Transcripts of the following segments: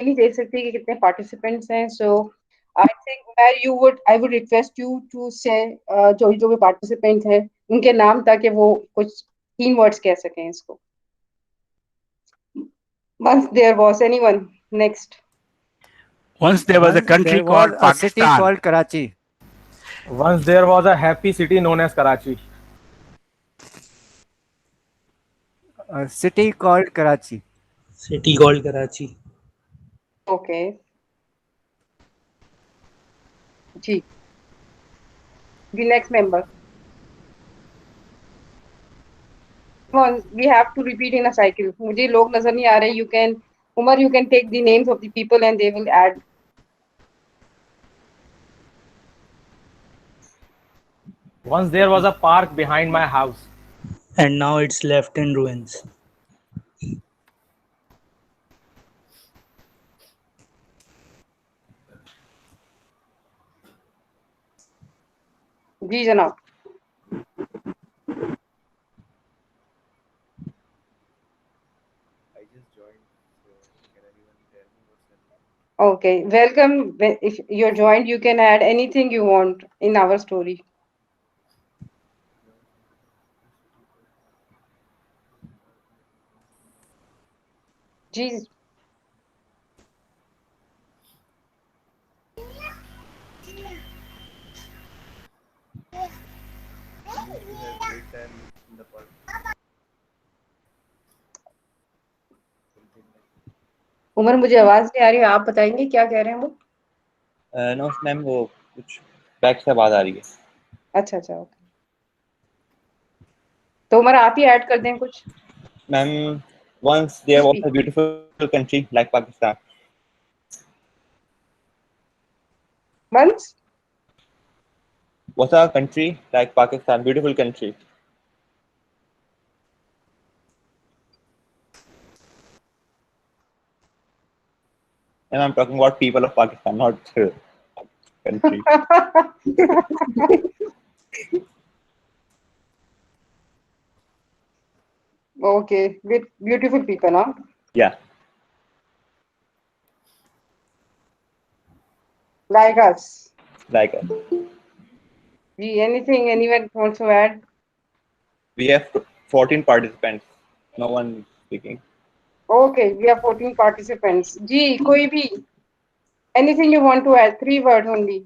नहीं देख सकती कि कितने पार्टिसिपेंट्स हैं, so I think I would request you to say जो जो भी पार्टिसिपेंट हैं उनके नाम, ताकि वो कुछ 3 वर्ड्स कह सकें इसको. Once there was anyone. Next. Once there was a Once country there was called a city Pakistan. called Karachi. Once there was a happy city known as Karachi. A city called Karachi. City called Karachi. Okay. G. The next member. Come on, we have to repeat in a cycle. मुझे लोग नजर नहीं आ रहे. You can, Umar, you can take the names of the people and they will add. Once there was a park behind my house. And now it's left in ruins. जी जनाब. Okay, welcome. If you're joined, you can add anything you want in our story. Geez. Umar, मुझे आवाज नहीं आ रही है, आप बताएंगे क्या कह रहे हैं वो? नो मैम, वो कुछ बैक से आवाज आ रही है. अच्छा अच्छा, ओके. तो उमर आप ही ऐड कर दें कुछ. Ma'am, once there was a beautiful country like Pakistan. Once Was a country like Pakistan, beautiful country. And I'm talking about people of Pakistan, not country. Okay, with beautiful people, huh? Yeah. Like us. Like Anything anyone wants to add? we have 14 participants. No one speaking. Okay, we have 14 participants. Ji, koi bhi. Anything you want to add? 3 words only.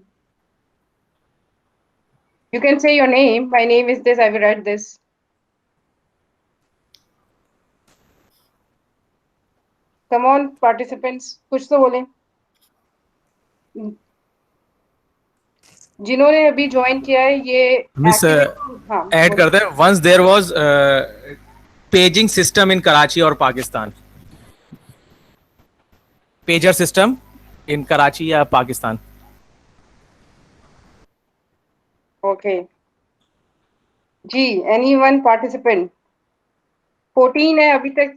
You can say your name. My name is this. I will write this. Come on, participants. कुछ तो बोलें. जिन्होंने अभी join किया है ये miss add करते हैं. Once there was paging system in Karachi or Pakistan. Pager system in Karachi या Pakistan. Okay. जी, anyone participant? 14 है अभी तक.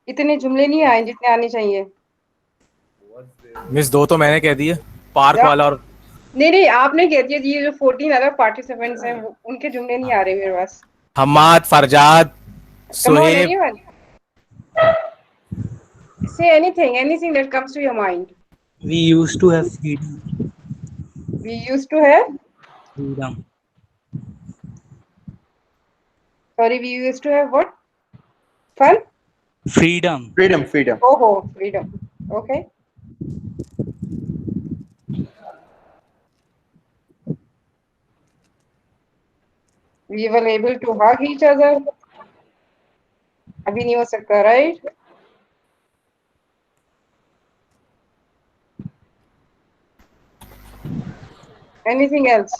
इतने जुमले नहीं आए जितने आने चाहिए. मिस 2 तो मैंने कह दिए, पार्क वाला और नहीं आपने कह दिया. ये जो 14 अदर पार्टिसिपेंट्स हैं उनके जुमले नहीं आ रहे मेरे पास. Hammad, Farzad, Come on, Suhaib. anyone. Say anything that comes to your mind. We used to have freedom. We used to have Freedom. Sorry, we used to have what? Fun? Freedom. Freedom. Oh, freedom. Okay. We were able to hug each other. अभी नहीं हो सकता, right? Anything else?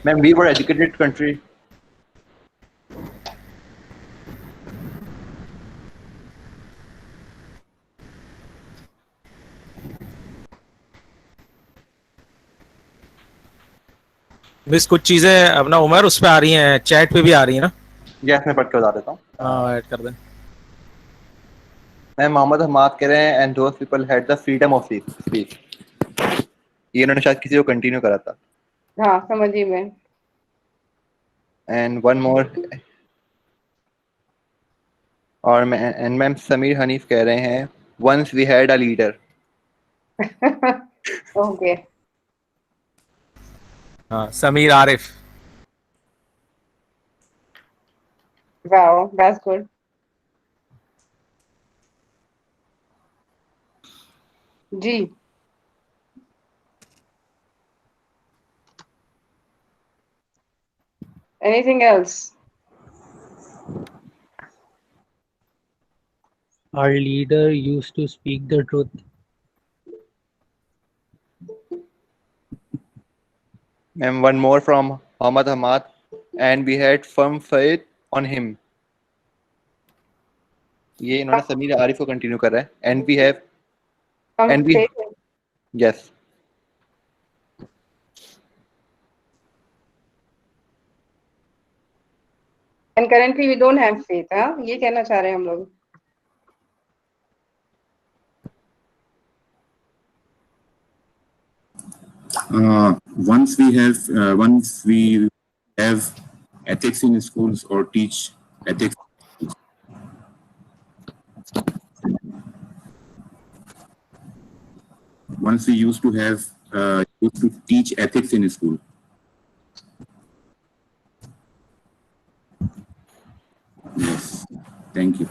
Ma'am, we were educated country. Miss कुछ चीजें अपना उमर उस पे आ रही हैं, चैट पे भी आ रही है ना. यस, मैं पढ़ के बता देता हूँ. हाँ, ऐड कर दें. मैं मोहम्मद हमाद कह रहे हैं, and those people had the freedom of speech. ये इन्होंने शायद किसी को कंटिन्यू करा था. हाँ, समझिए मैं. And one more. और मैम समीर हनीफ कह रहे हैं once we had a leader. Okay. हाँ, Sameer Arif. Wow, that's good. Ji. Anything else? Our leader used to speak the truth. And one more from Ahmad Hamad, and we had firm faith on him. ये इन्होंने समीर आरिफ को continue कर रहा है. And we have and we Faith. yes. And currently we don't have faith, हाँ? ये कहना चाह रहे हैं हम लोग. Once we have ethics in schools or teach ethics. Once we used to teach ethics in school. Yes, thank you.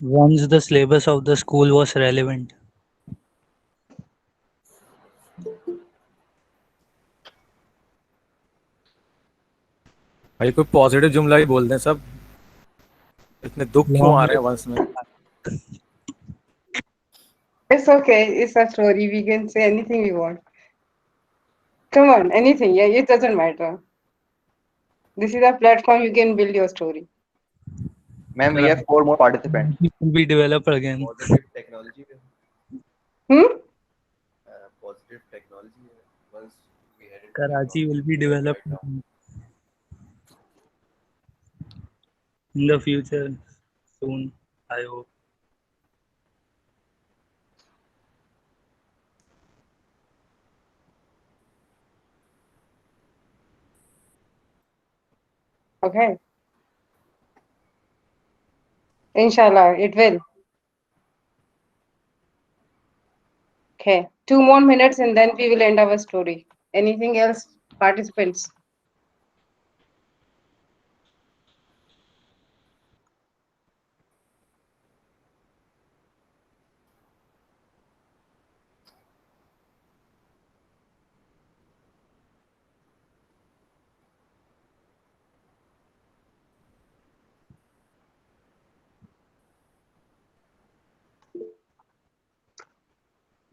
Once the syllabus of the school was relevant. भाई कोई पॉजिटिव जुमला ही बोल दें सब. इतने दुख क्यों आ रहे हैं वंस में? It's okay. It's a story. We can say anything we want. Come on, anything. Yeah, it doesn't matter. This is a platform you can build your story. Ma'am, we have 4 more participants. It will be developed again. Positive technology. Positive technology. Once we had it. Karachi will be developed in the future soon, I hope. Okay. Inshallah, it will. Okay. 2 more minutes and then we will end our story. Anything else, participants?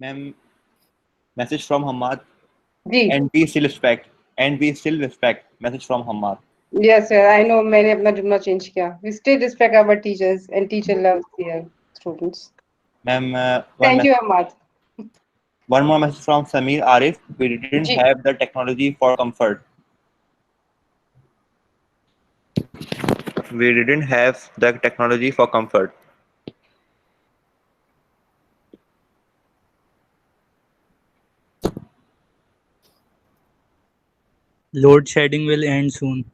Ma'am, message from Hamad. Ji. And we still respect. And we still respect. Message from Hamad. Yes, sir. I know मैंने अपना जुमला change किया. We still respect our teachers and teacher loves their students. Ma'am, Thank you, Ahmad. one more message from Samir Arif. We didn't ji. have the technology for comfort. We didn't have the technology for comfort. Load shedding will end soon.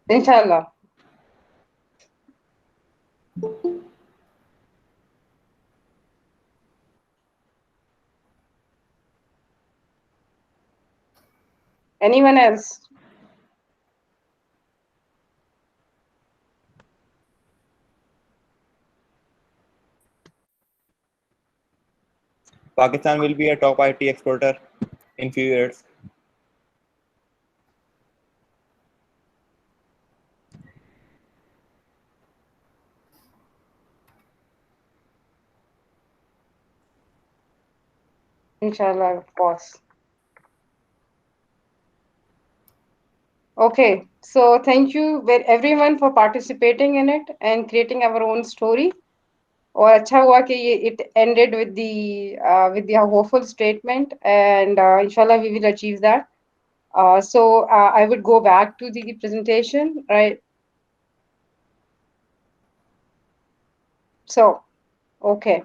Inshallah. Anyone else? Pakistan will be a top IT exporter in few years. Inshallah, of course. Okay, so thank you everyone for participating in it and creating our own story. और अच्छा हुआ कि ये it ended with the hopeful statement and inshallah we will achieve that. So I would go back to the presentation, right? So, okay.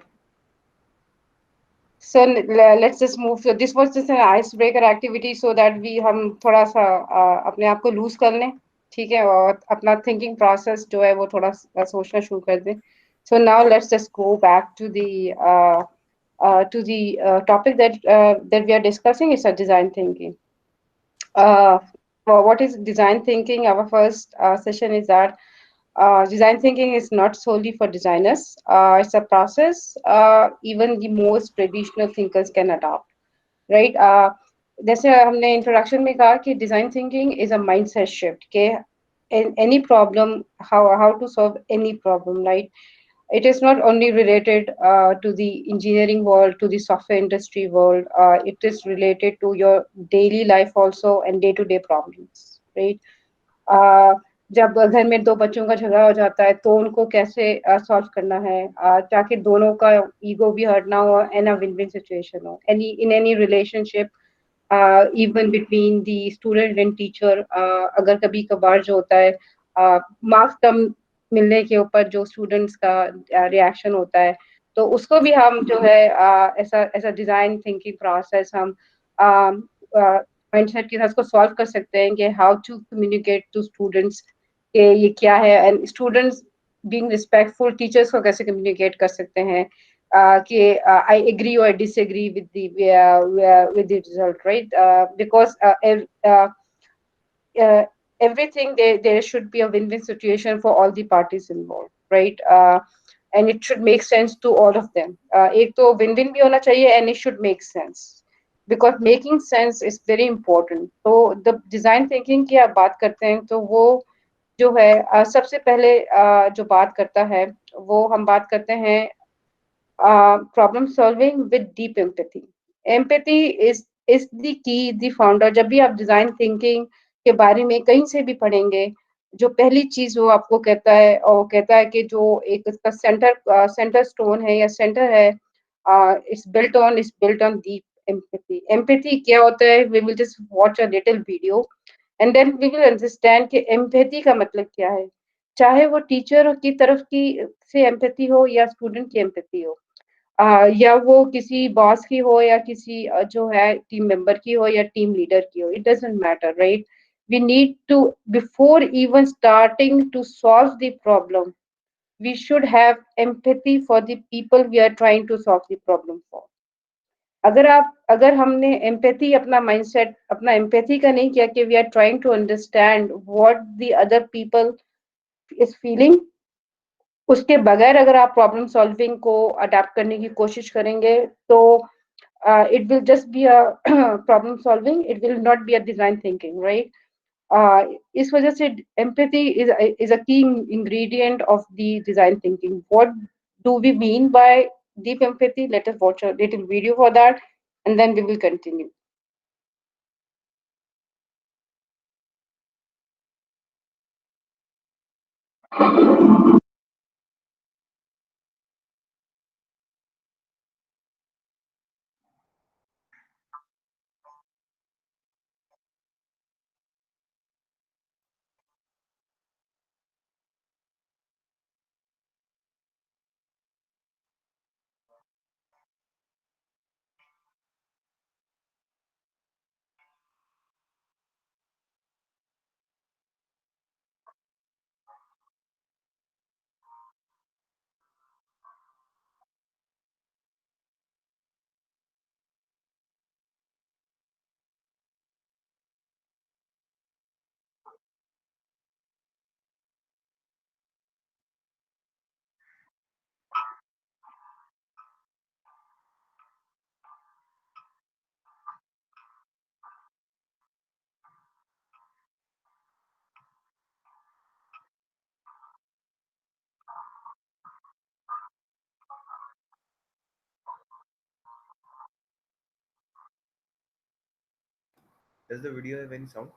So let's just move. So this was just an icebreaker activity so that we हम थोड़ा सा अपने आप को loose कर लें, ठीक है, और अपना थिंकिंग प्रोसेस जो है वो थोड़ा सोचना शुरू कर दें. So now let's just go back to the topic that we are discussing is a design thinking. Uh, what is design thinking? Our first session is that design thinking is not solely for designers. It's a process even the most traditional thinkers can adopt, right? जैसे हमने introduction में कहा कि design thinking is a mindset shift के any problem, how to solve any problem, right? It is not only related to the engineering world, to the software industry world. It is related to your daily life also and day-to-day problems, right? जब घर में दो बच्चों का झगड़ा हो जाता है तो उनको कैसे सॉल्व करना है ताकि दोनों का ईगो भी हर्ट ना हो and a win win situation हो any in any relationship even between the student and teacher अगर कभी कभार जो होता है मार्क्स कम मिलने के ऊपर जो स्टूडेंट्स का रिएक्शन होता है तो उसको भी हम जो है ऐसा ऐसा डिजाइन थिंकिंग प्रोसेस हम माइंडसेट के साथ उसको सॉल्व कर सकते हैं कि how to communicate to students कि ये क्या है and students being respectful teachers को कैसे कम्युनिकेट कर सकते हैं कि I agree or I disagree with the result, right? Because everything there should be a win-win situation for all the parties involved, right? And it should make sense to all of them. एक तो win-win भी होना चाहिए and it should make sense because making sense is very important. तो the design thinking की आप बात करते हैं तो वो जो है सबसे पहले जो बात करता है वो हम बात करते हैं problem solving with deep empathy. Empathy is the key, the founder. जब भी आप design thinking के बारे में कहीं से भी पढ़ेंगे जो पहली चीज वो आपको कहता है और वो कहता है कि जो एक इसका सेंटर स्टोन है या सेंटर है it's built on deep empathy. Empathy क्या होता है? We will just watch a little video and then we will understand कि empathy का मतलब क्या है. चाहे वो टीचर की तरफ की से एम्पैथी हो या स्टूडेंट की एम्पैथी हो या वो किसी बॉस की हो या किसी जो है टीम मेंबर की हो या टीम लीडर की हो, it doesn't matter, right? We need to, before even starting to solve the problem, we should have empathy for the people we are trying to solve the problem for. अगर हमने empathy अपना mindset अपना empathy का नहीं किया कि we are trying to understand what the other people is feeling, उसके बगैर अगर आप प्रॉब्लम सॉल्विंग को अडेप्ट करने की कोशिश करेंगे तो it will just be a problem solving, it will not be a design thinking, right? इस वजह से empathy is a key ingredient of the design thinking. What do we mean by deep empathy? Let us watch a little video for that and then we will continue. Does the video have any sound?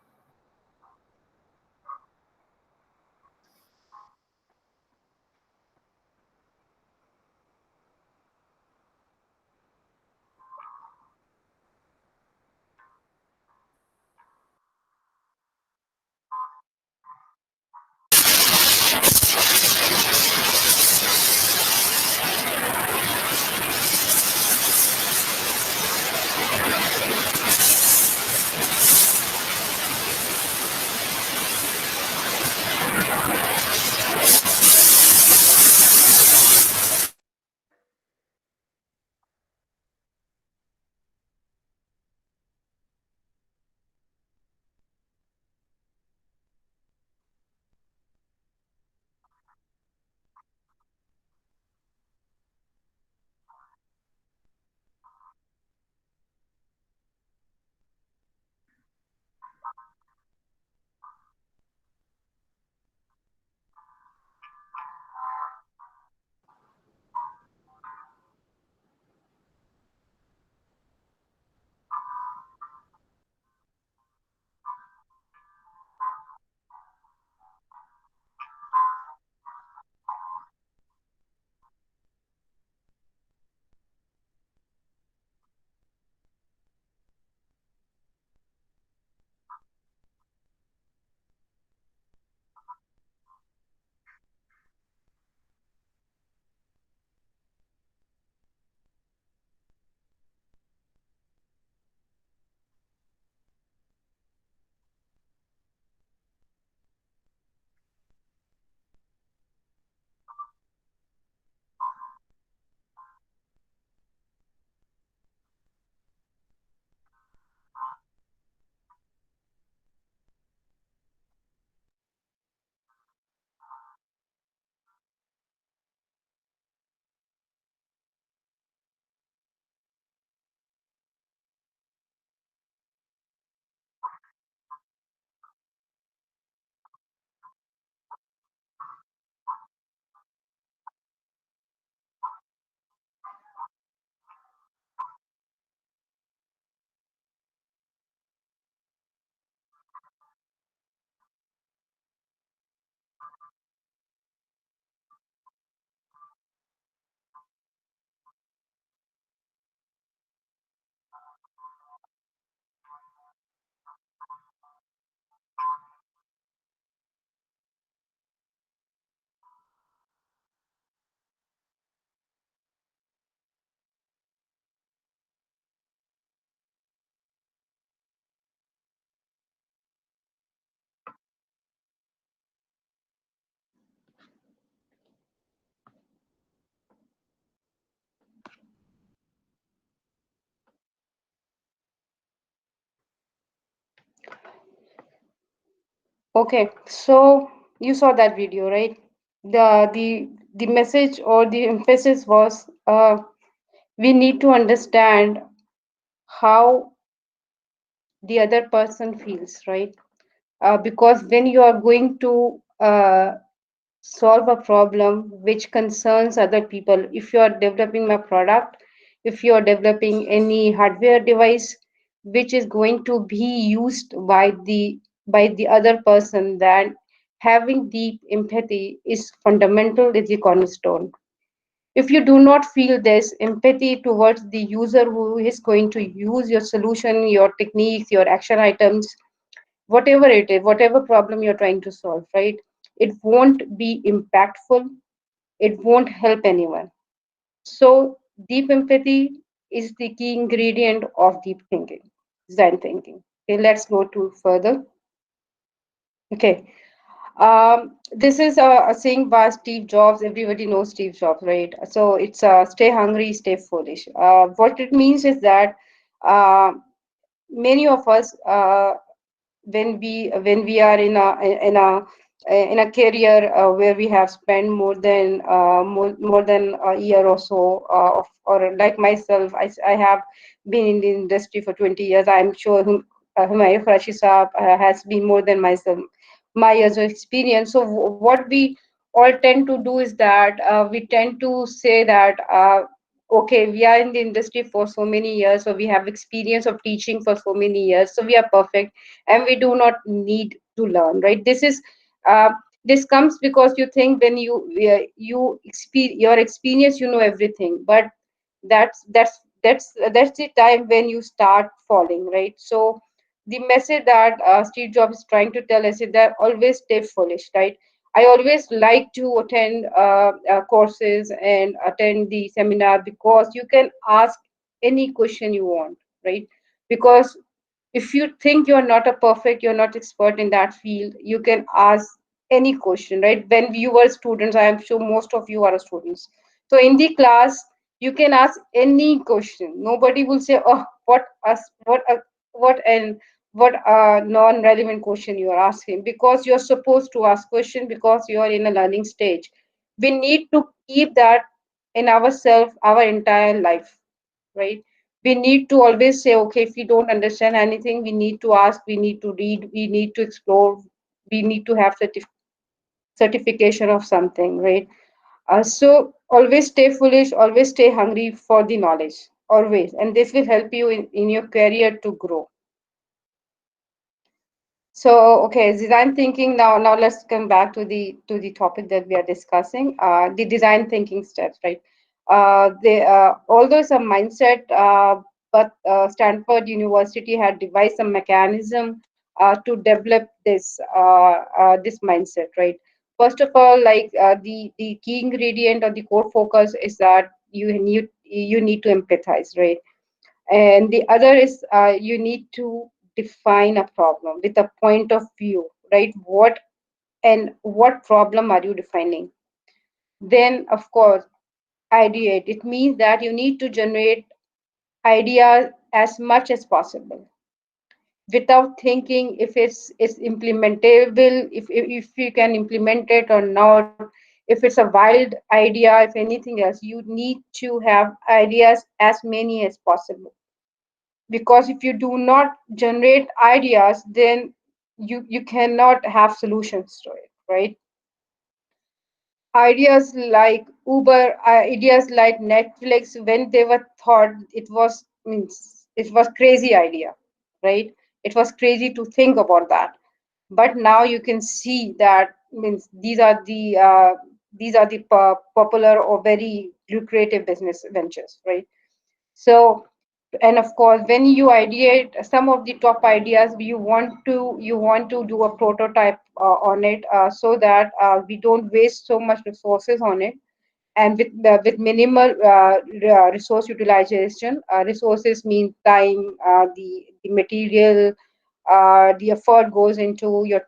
Okay, so you saw that video, right? The message or the emphasis was we need to understand how the other person feels, right? Because when you are going to solve a problem which concerns other people, if you are developing a product, if you are developing any hardware device which is going to be used by the other person, then having deep empathy is fundamental, is the cornerstone. If you do not feel this empathy towards the user who is going to use your solution, your techniques, your action items, whatever it is, whatever problem you're trying to solve, right? It won't be impactful, it won't help anyone. So, deep empathy is the key ingredient of deep thinking, design thinking. Okay, let's go to further. Okay, this is a saying by Steve Jobs. Everybody knows Steve Jobs, right? So it's stay hungry, stay foolish. What it means is that uh, many of us when we are in a career where we have spent more than a year or so or like myself, I have been in the industry for 20 years. I'm sure Humayun Farashi Saab has been more than myself, my years of experience. So what we all tend to do is that we tend to say that okay, we are in the industry for so many years, so we have experience of teaching for so many years, so we are perfect and we do not need to learn, right? Uh, this comes because you think when your experience, you know everything, but that's the time when you start falling, right? So the message that Steve Jobs is trying to tell us is that always stay foolish, right? I always like to attend courses and attend the seminar because you can ask any question you want, right? Because if you think you're not a perfect, you're not expert in that field, you can ask any question, right? When you were students, I am sure most of you are students. So in the class, you can ask any question. Nobody will say, "Oh, what and what non-relevant question you are asking," because you're supposed to ask question because you are in a learning stage. We need to keep that in ourselves our entire life, right? We need to always say, okay, if we don't understand anything, we need to ask, we need to read, we need to explore, we need to have certification of something, right? So always stay foolish, always stay hungry for the knowledge, always, and this will help you in your career to grow. So, okay, design thinking. Now let's come back to the topic that we are discussing. The design thinking steps, right? Although it's a mindset, but Stanford University had devised a mechanism to develop this mindset, right? First of all, like the key ingredient or the core focus is that you need to empathize, right? And the other is you need to define a problem with a point of view, right? What problem are you defining? Then, of course, ideate. It means that you need to generate ideas as much as possible without thinking if it's implementable, if you can implement it or not. If it's a wild idea, if anything else, you need to have ideas as many as possible, because if you do not generate ideas, then you cannot have solutions to it, right? Ideas like Uber, ideas like Netflix, when they were thought, it was crazy idea, right? It was crazy to think about that, but now you can see that means these are the popular or very lucrative business ventures, right? So, and of course, when you ideate some of the top ideas, you want to do a prototype on it, so that we don't waste so much resources on it, and with minimal resource utilization. Resources mean time, the material, the effort goes into your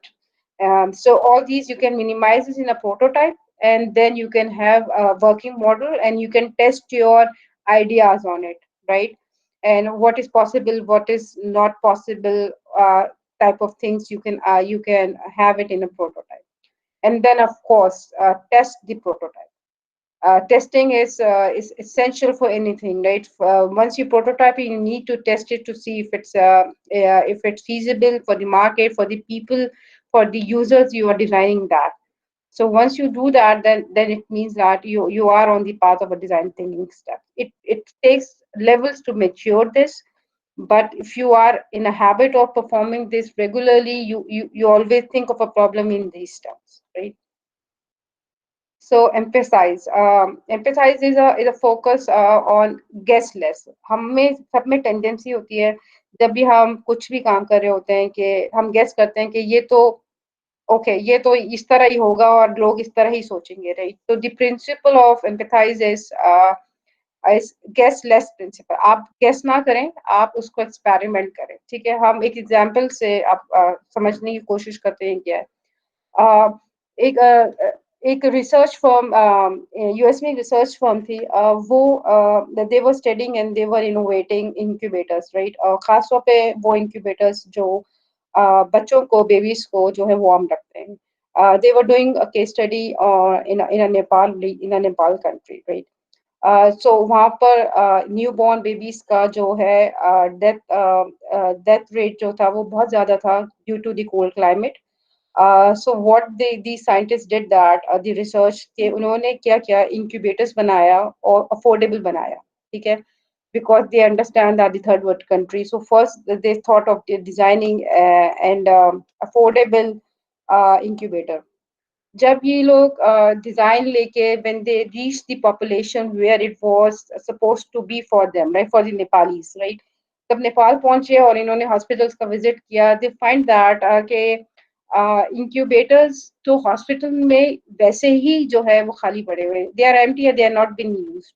so all these you can minimize this in a prototype, and then you can have a working model and you can test your ideas on it, right? And what is possible, what is not possible, type of things you can have it in a prototype. And then of course test the prototype. Testing is essential for anything, right? Once you prototype, you need to test it to see if it's feasible for the market, for the people, for the users you are designing that. So once you do that, then it means that you are on the path of a design thinking step. It takes levels to mature this, but if you are in a habit of performing this regularly, you always think of a problem in these terms, right? So empathize is a focus on guess less. हमें सब में tendency होती है जब भी हम कुछ भी काम कर रहे होते हैं कि हम गेस करते हैं कि ये तो ओके ये तो इस तरह ही होगा और लोग इस तरह ही सोचेंगे, राइट? तो the principle of empathize is guess less principle. आप गेस ना करें, आप उसको एक्सपेरिमेंट करें, ठीक है? हम एक एग्जांपल से आप समझने की कोशिश करते हैं क्या है. एक रिसर्च फर्म यूएस में रिसर्च फर्म थी, वो they were studying and they were innovating incubators, right? और खास तौर पे वो इंक्यूबेटर्स जो बच्चों को, बेबीज को जो है वार्म रखते हैं. They were doing a case study in a Nepal country, right? So वहाँ पर न्यूबॉर्न बेबीज का जो है डेथ रेट जो था वो बहुत ज़्यादा था due to the cold climate. So what the scientists did that the research के उन्होंने क्या किया, incubators बनाया और affordable बनाया, ठीक है? Because they understand that the third world country. So first they thought of designing and affordable incubator. जब ये लोग डिजाइन लेके when they reached the population where it was supposed to be for them, right, for the Nepalis, right? जब नेपाल पहुंचे और इन्होंने hospitals का visit किया, they find that कि इंक्यूबेटर्स तो हॉस्पिटल में वैसे ही जो है वो खाली पड़े हुए, they are empty, they are not being used.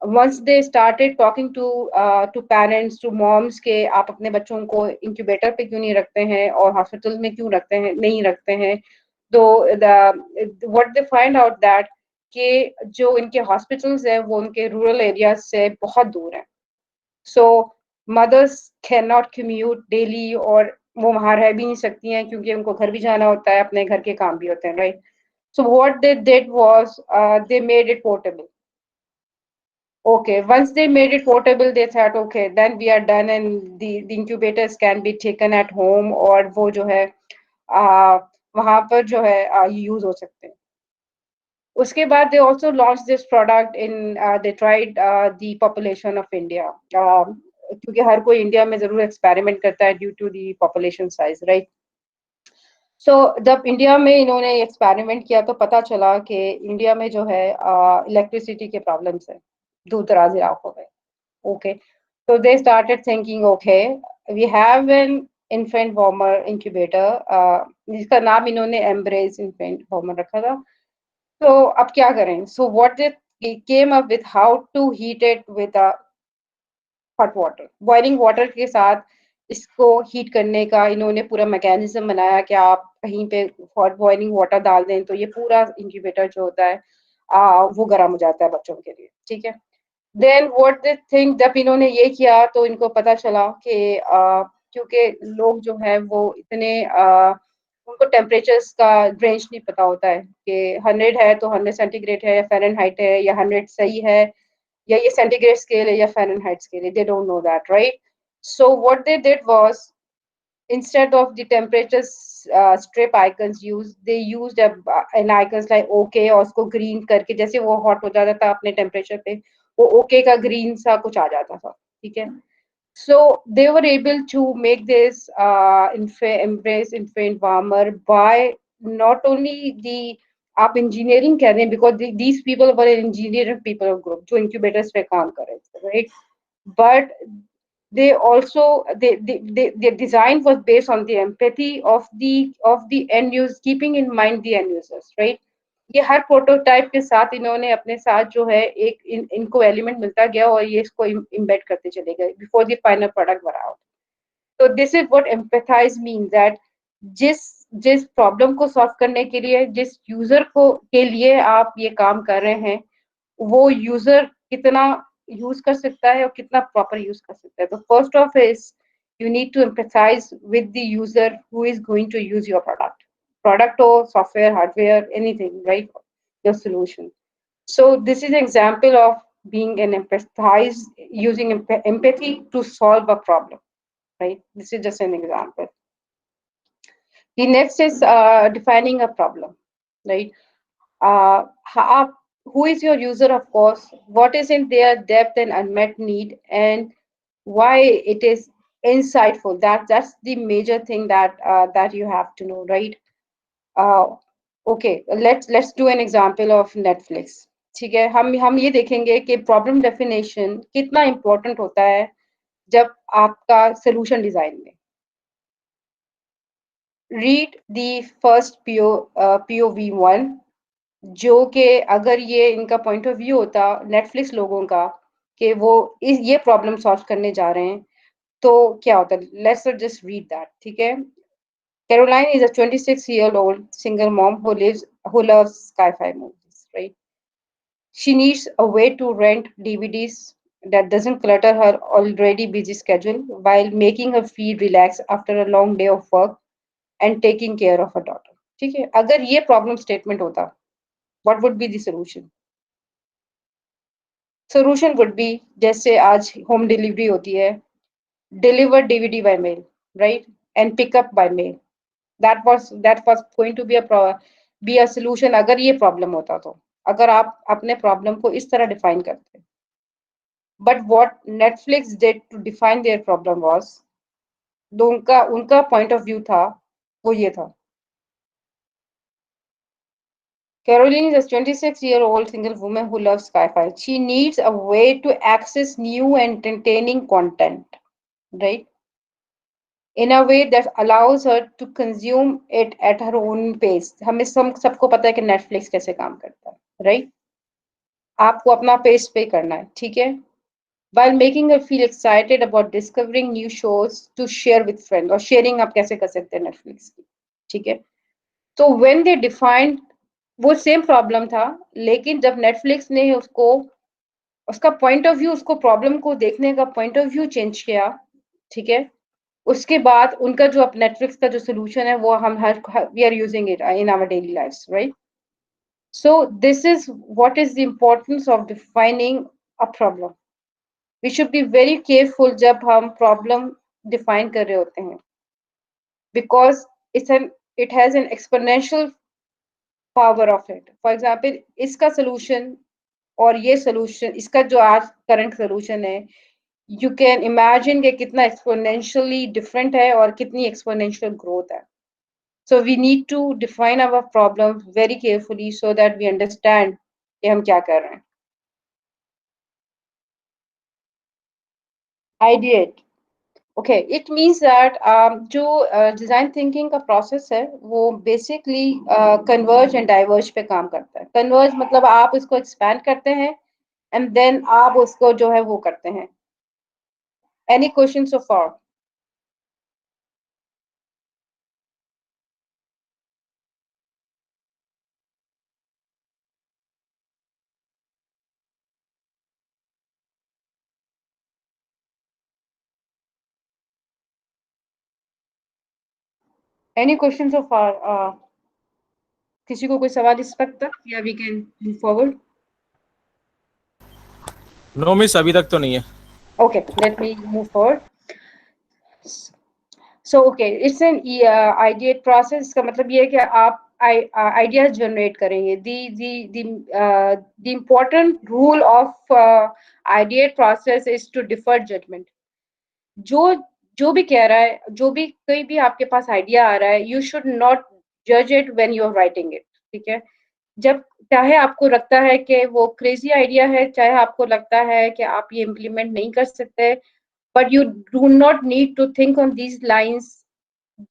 Once they started talking to parents, to moms के आप अपने बच्चों को इंक्यूबेटर पे क्यों नहीं रखते हैं और हॉस्पिटल में क्यों रखते हैं, नहीं रखते हैं, तो what they find out that कि जो इनके हॉस्पिटल्स हैं वो उनके रूरल एरियाज से बहुत दूर हैं. So mothers cannot commute daily और वो वहाँ रह भी नहीं सकती हैं क्योंकि उनको घर भी जाना होता है, अपने घर के काम भी होते हैं, right? So what they did was they made it portable. Okay, once they made it portable, they thought, okay, then we are done and the incubators can be taken at home और वो जो है वहाँ पर जो है use हो सकते हैं. उसके बाद they also launched this product in they tried the population of India, क्योंकि हर कोई इंडिया में जरूर एक्सपेरिमेंट करता है due to the population size, right? So जब इंडिया में इन्होंने एक्सपेरिमेंट किया तो पता चला कि इंडिया में जो है इलेक्ट्रिसिटी के प्रॉब्लम्स है दूर दराज इलाकों में. Okay, so they started thinking, okay, we have an infant warmer incubator, जिसका नाम इन्होंने embrace infant warmer रखा था. तो अब क्या करें? So what they came up with how to heat it with a hot water, boiling water के साथ इसको हीट करने का इन्होंने पूरा मैकेनिज्म बनाया कि आप कहीं पे हॉट बॉइलिंग वाटर डाल दें तो ये पूरा इंक्यूबेटर जो होता है वो गर्म हो जाता है बच्चों के लिए, ठीक है? देन व्हाट दे थिंक, जब इन्होंने ये किया तो इनको पता चला कि क्योंकि लोग जो है वो इतने उनको टेम्परेचर्स का रेंज नहीं पता होता है कि 100 है तो 100 सेंटीग्रेड है या फ़ारेनहाइट है या 100 सही है या ये सेंटीग्रेड स्केल है या फ़ारेनहाइट स्केल है. They don't know that, right? So what they did was, instead of the temperature strip icons used, they used an icons like OK और उसको green करके, जैसे वो hot हो जाता था अपने temperature पे, वो OK का green सा कुछ आ जाता था, ठीक है? So they were able to make this embrace infant warmer by not only the आप engineering कह रहे हैं because these people were an engineering people group जो incubators पे काम कर रहे थे, right? But they also their design was based on the empathy of the end users, keeping in mind the end users, right? ये हर prototype के साथ इन्होंने अपने साथ जो है एक इनको एलिमेंट मिलता गया और ये इसको इम्बेड करते चले गए before the final product were out. तो this is what empathize mean, that जिस प्रॉब्लम को सॉल्व करने के लिए जिस यूजर को के लिए आप ये काम कर रहे हैं वो यूजर कितना यूज कर सकता है और कितना प्रॉपर यूज कर सकता है. तो first of is You need to empathize with the user who is going to use your product or software, hardware, anything, right? Your solution. So this is an example of being an empathize, using empathy to solve a problem, right? This is just an example. The next is defining a problem, right? Who is your user, of course, what is in their depth and unmet need, and why it is insightful. That's the major thing that you have to know, right? uh, okay, let's do an example of Netflix. ठीक है, हम ये देखेंगे कि problem definition कितना important होता है जब आपका सोल्यूशन डिजाइन में. रीड द फर्स्ट POV1, जो कि अगर ये इनका पॉइंट ऑफ व्यू होता नेटफ्लिक्स लोगों का कि वो ये प्रॉब्लम सॉल्व करने जा रहे हैं, तो क्या होता. Let's just read that. ठीक है. Caroline is a 26-year-old single mom who loves sci-fi movies, right? She needs a way to rent DVDs that doesn't clutter her already busy schedule while making her feel relaxed after a long day of work and taking care of her daughter. ठीक है. अगर ये problem statement होता, what would be the solution? Solution would be जैसे आज home delivery होती है, deliver DVD by mail, right? And pick up by mail. that was going to be a solution अगर ये प्रॉब्लम होता तो, अगर आप अपने प्रॉब्लम को इस तरह डिफाइन करते. But what Netflix did to define their problem was, जो उनका पॉइंट ऑफ व्यू था वो ये था. Caroline is a 26-year-old single woman who loves sci-fi. She needs a way to access new and entertaining content, right? In a way that allows her to consume it at her own pace. हमें सबको पता है कि Netflix कैसे काम करता है, right? आपको अपना पेस पे करना है, ठीक है? While making her feel excited about discovering new shows to share with friends. और sharing आप कैसे कर सकते हैं Netflix की, ठीक है? तो when they defined, वो सेम प्रॉब्लम था, लेकिन जब Netflix ने उसको उसका पॉइंट ऑफ व्यू, उसको प्रॉब्लम को देखने का पॉइंट ऑफ व्यू चेंज किया, ठीक है, उसके बाद उनका जो नेटफ्लिक्स का जो सोल्यूशन है वो हम हर we are using it in our daily lifes, right? So this is what is the importance of defining a problem. We should be very careful जब हम प्रॉब्लम डिफाइन कर रहे होते हैं, because it has an exponential power of it. For example, इसका solution और ये solution, इसका जो आज करंट सोल्यूशन है, you can imagine कि कितना exponentially different है और कितनी exponential growth है. So we need to define our problems very carefully so that we understand कि हम क्या कर रहे हैं. Ideate. Okay, it means that जो design thinking का process है वो basically converge and diverge पे काम करता है. Converge मतलब आप इसको expand करते हैं and then आप उसको जो है वो करते हैं. Any questions so far? Any questions so far? किसी को कोई सवाल इस वक्त तक, या we can move forward? No miss, अभी तक तो नहीं है. Okay, let me move forward. So okay, it's an ideate process. का मतलब ये है कि आप ideas generate करेंगे. The important rule of ideate process is to defer judgment. जो भी कह रहा है, जो भी कोई भी आपके पास आइडिया आ रहा है, you should not judge it when you are writing it. ठीक है? जब चाहे आपको लगता है कि वो क्रेजी आइडिया है, चाहे आपको लगता है कि आप ये इम्प्लीमेंट नहीं कर सकते, but you do not need to think on these lines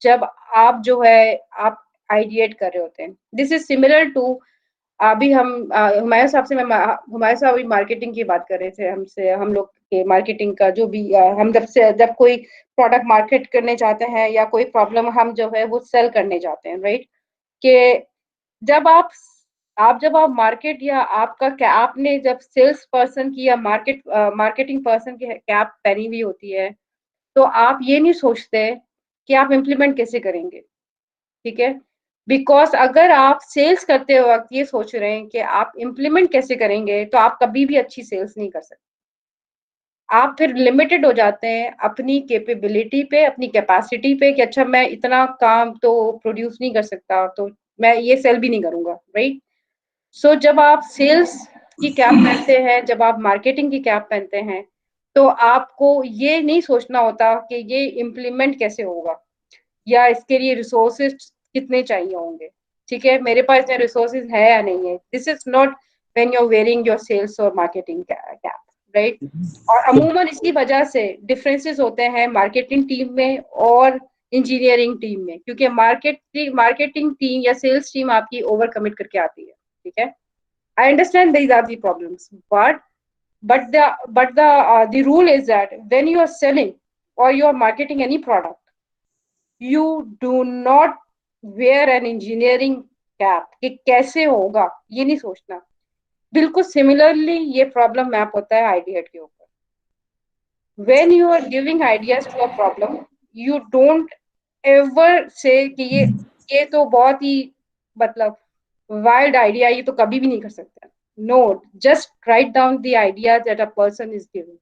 जब आप जो है आप आइडिएट कर रहे होते हैं. दिस इज सिमिलर टू, अभी हम हुमायूं साहब से हुमायूं साहब अभी मार्केटिंग की बात कर रहे थे हमसे, हम लोग के मार्केटिंग का जो भी हम जब कोई प्रोडक्ट मार्केट करने जाते हैं या कोई प्रॉब्लम हम जो है वो सेल करने जाते हैं, राइट? कि जब आप मार्केट या आपका क्या, आपने जब सेल्स पर्सन की या मार्केटिंग पर्सन की कैप पहनी हुई होती है, तो आप ये नहीं सोचते कि आप इम्प्लीमेंट कैसे करेंगे, ठीक है। बिकॉज अगर आप सेल्स करते वक्त ये सोच रहे हैं कि आप इम्प्लीमेंट कैसे करेंगे, तो आप कभी भी अच्छी सेल्स नहीं कर सकते। आप फिर लिमिटेड हो जाते हैं अपनी कैपेबिलिटी पे, अपनी कैपेसिटी पे, कि अच्छा मैं इतना काम तो प्रोड्यूस नहीं कर सकता, तो मैं ये सेल भी नहीं करूंगा, राइट। सो जब आप सेल्स की कैप पहनते हैं, जब आप मार्केटिंग की कैप पहनते हैं, तो आपको ये नहीं सोचना होता कि ये इम्प्लीमेंट कैसे होगा या इसके लिए रिसोर्सेज कितने चाहिए होंगे, ठीक है, मेरे पास इतने रिसोर्सेज है या नहीं है। This is not when you are wearing your sales और मार्केटिंग कैप, राइट। और अमूमन इसकी वजह से डिफरेंसेस होते हैं मार्केटिंग टीम में और इंजीनियरिंग टीम में, क्योंकि मार्केटिंग टीम या सेल्स टीम आपकी ओवर कमिट करके आती है, ठीक है। I understand these are the problems, but the rule is that when you are selling or you are marketing any product, you do not wear an engineering cap कि कैसे होगा ये नहीं सोचना। बिल्कुल सिमिलरली ये प्रॉब्लम मैप होता है आइडिया के ऊपर। when you are giving ideas to a problem, you don't ever say कि ये तो बहुत ही मतलब wild idea, ये तो कभी भी नहीं कर सकता। No, just write down the idea that a person is giving.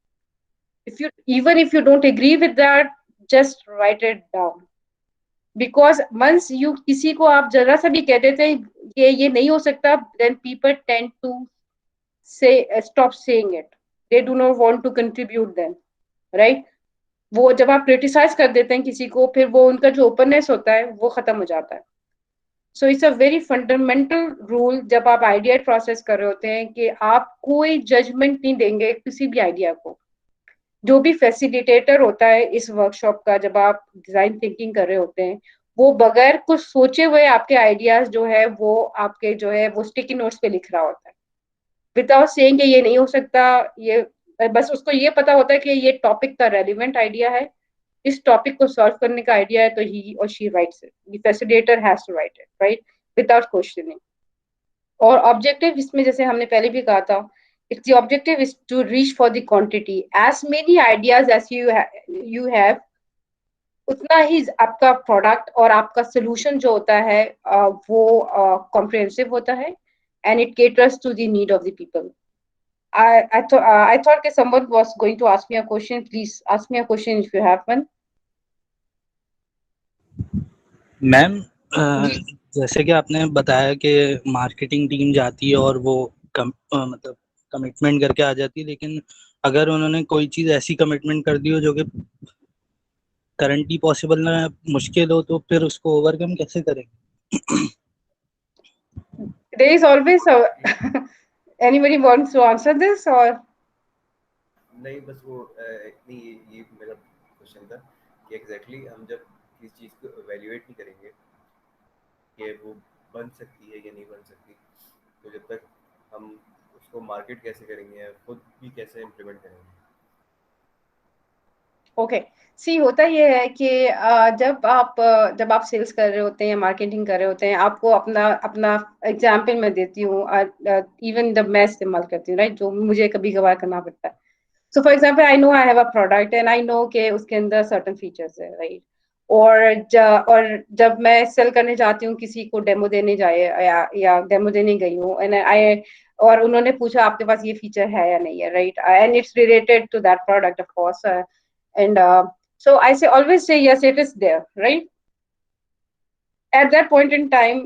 Even if you don't agree with that, just write it down. Because once you किसी को आप जरा सा भी कह देते हैं कि ये नहीं हो सकता, then people tend to say stop saying it. They do not want to contribute then, right? वो जब आप क्रिटिसाइज कर देते हैं किसी को, फिर वो उनका जो ओपननेस होता है वो खत्म हो जाता है। So it's a very fundamental rule जब आप आइडिया प्रोसेस कर रहे होते हैं कि आप कोई जजमेंट नहीं देंगे किसी भी आइडिया को। जो भी फैसिलिटेटर होता है इस वर्कशॉप का, जब आप डिजाइन थिंकिंग कर रहे होते हैं, वो बगैर कुछ सोचे हुए आपके आइडियाज जो है वो आपके जो है वो स्टिकी नोट्स पे लिख रहा होता है, विदाउट सेइंग कि ये नहीं हो सकता। ये बस उसको ये पता होता है कि ये टॉपिक का रेलिवेंट आइडिया है, इस टॉपिक को सॉल्व करने का आइडिया है, तो ही और she writes it, the facilitator has to write it, right, without questioning. और ऑब्जेक्टिव इसमें जैसे हमने पहले भी कहा था, it's the objective is to reach for the quantity, as many ideas as you have, उतना ही आपका प्रोडक्ट और आपका सोल्यूशन जो होता है वो कॉम्प्रिहेंसिव होता है, and it caters to the need of the people. I thought that someone was going to ask me a question. Please ask me a question if you have one. Ma'am जैसे कि आपने बताया कि marketing team जाती है और वो मतलब कमिटमेंट करके आ जाती है, लेकिन अगर उन्होंने कोई चीज ऐसी कमिटमेंट कर दी हो जो कि करंटली पॉसिबल ना, मुश्किल हो, तो फिर उसको ओवरकम कैसे करेंगे? There is always a anybody wants to answer this or नहीं, बस वो नहीं, ये मेरा क्वेश्चन था कि एग्जैक्टली हम जब किसी चीज़ को एवेल्युएट नहीं करेंगे कि वो बन सकती है या नहीं बन सकती, तो जब तक हम उसको मार्केट कैसे करेंगे, खुद भी कैसे इम्प्लीमेंट करेंगे? ओके सी होता ये है कि जब आप सेल्स कर रहे होते हैं या मार्केटिंग कर रहे होते हैं, आपको अपना अपना एग्जाम्पल मैं देती हूँ, इवन जब मैं इस्तेमाल करती हूँ, राइट, जो मुझे कभी कभार करना पड़ता है। So for example I know I have a product and I know कि उसके अंदर सर्टन फीचर्स है, राइट, और जब मैं सेल करने जाती हूँ, किसी को डेमो देने जाए या डेमो देने गई हूँ एंड आई और उन्होंने पूछा आपके पास ये फीचर है या नहीं है, right, and it's related to that product of course, and so I say always say yes, it is there, right, at that point in time,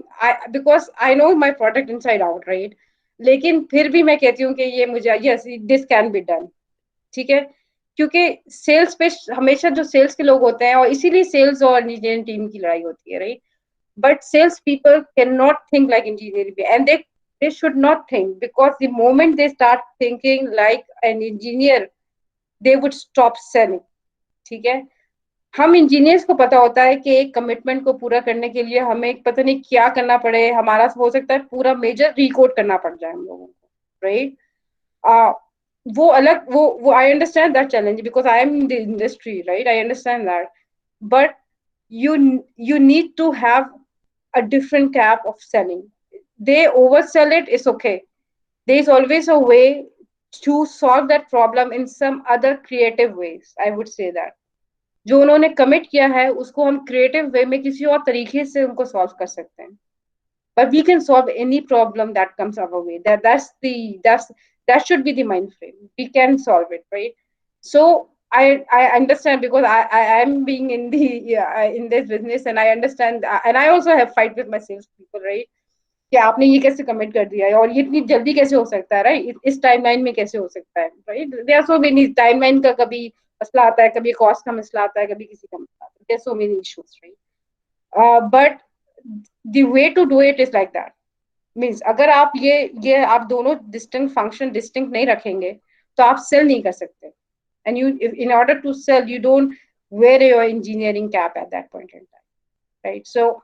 because I know my product inside out, right, लेकिन फिर भी मैं कहती हूँ कि ये मुझे yes this can be done, ठीक है, क्योंकि सेल्स पे हमेशा जो सेल्स के लोग होते हैं, और इसीलिए सेल्स और इंजीनियरिंग टीम की लड़ाई होती है, right, but sales people cannot think like engineering, and they should not think, because the moment they start thinking like an engineer, they would stop selling, ठीक है। हम इंजीनियर्स को पता होता है कि एक कमिटमेंट को पूरा करने के लिए हमें पता नहीं क्या करना पड़े, हमारा हो सकता है पूरा मेजर रिकोड करना पड़ जाए हम लोगों को, राइट, वो अलग, वो I understand that challenge because I am in the industry, right, I understand that, but you need to have a different cap of selling. They oversell it, it's okay, there is always a way to solve that problem in some other creative ways, I would say that, जो उन्होंने commit किया है उसको हम creative way में किसी और तरीके से उनको सॉल्व कर सकते हैं. But we can solve any problem that comes our way. That should be the mind frame. We can solve it, right? So I understand, because I am being in the in this business, and I understand, and I also have fight with my sales people, right? कि आपने ये कैसे commit कर दिया है और ये इतनी जल्दी कैसे हो सकता है, राइट? इस टाइमलाइन में कैसे हो सकता है, right? There are so many timeline का कभी मसला आता है, कभी कॉस्ट का मसला आता है, कभी किसी का मसला आता है. There are so many issues, right? But the way to do it is like that. मीन्स अगर आप ये आप दोनों डिस्टिंक्ट फंक्शन डिस्टिंक्ट नहीं रखेंगे तो आप सेल नहीं कर सकते. And you in order to sell you don't wear your engineering cap at that point in time, right? So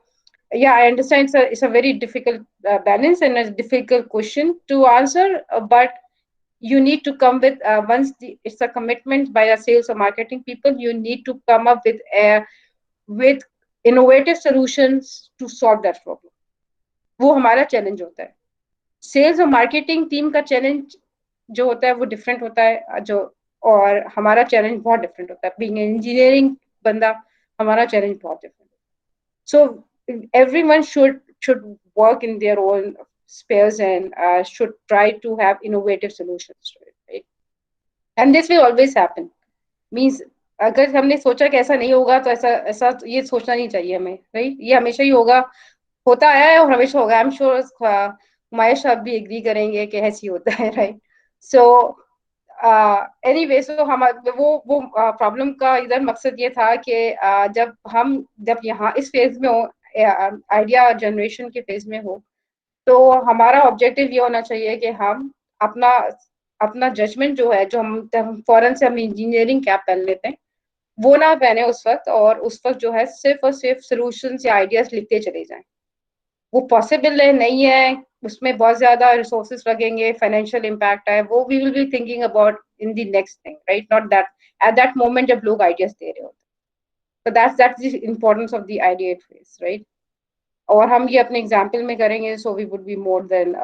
yeah, I understand it's a very difficult balance and a difficult question to answer, but you need to come with it's a commitment by a sales or marketing people. You need to come up with innovative solutions to solve that problem. वो हमारा challenge होता है. Sales और marketing team का challenge जो होता है वो डिफरेंट होता है, जो और हमारा चैलेंज बहुत डिफरेंट होता है. बीइंग इंजीनियरिंग बंदा, हमारा चैलेंज बहुत डिफरेंट है. So everyone should work in their own spheres and should try to have innovative solutions to it, right? And this will always happen. Means अगर हमने सोचा कि ऐसा नहीं होगा तो ऐसा ऐसा ये सोचना नहीं चाहिए हमें, राइट? ये हमेशा ही होगा, होता आया है और हमेशा होगा. आई एम श्योर महेश आप भी एग्री करेंगे कि ऐसी होता है, राइट? सो एनीवे, सो हम वो प्रॉब्लम का इधर मकसद ये था कि जब यहाँ इस फेज में हो, आइडिया जनरेशन के फेज में हो, तो हमारा ऑब्जेक्टिव ये होना चाहिए कि हम अपना अपना जजमेंट जो है, जो हम फौरन से हम इंजीनियरिंग कैप पहन लेते हैं, वो ना पहने उस वक्त, और उस वक्त जो है सिर्फ और सिर्फ सोल्यूशंस या आइडियाज लिखते चले जाएं. वो पॉसिबल है नहीं है, उसमें बहुत ज्यादा रिसोर्सेज लगेंगे, फाइनेंशियल इम्पैक्ट है, वो we will be thinking about in the next thing, right? Not that at that moment जब लोग आइडियाज दे रहे होते. तो that's the importance of the idea phase, right? और हम ये अपने एग्जाम्पल में करेंगे, so we would be more then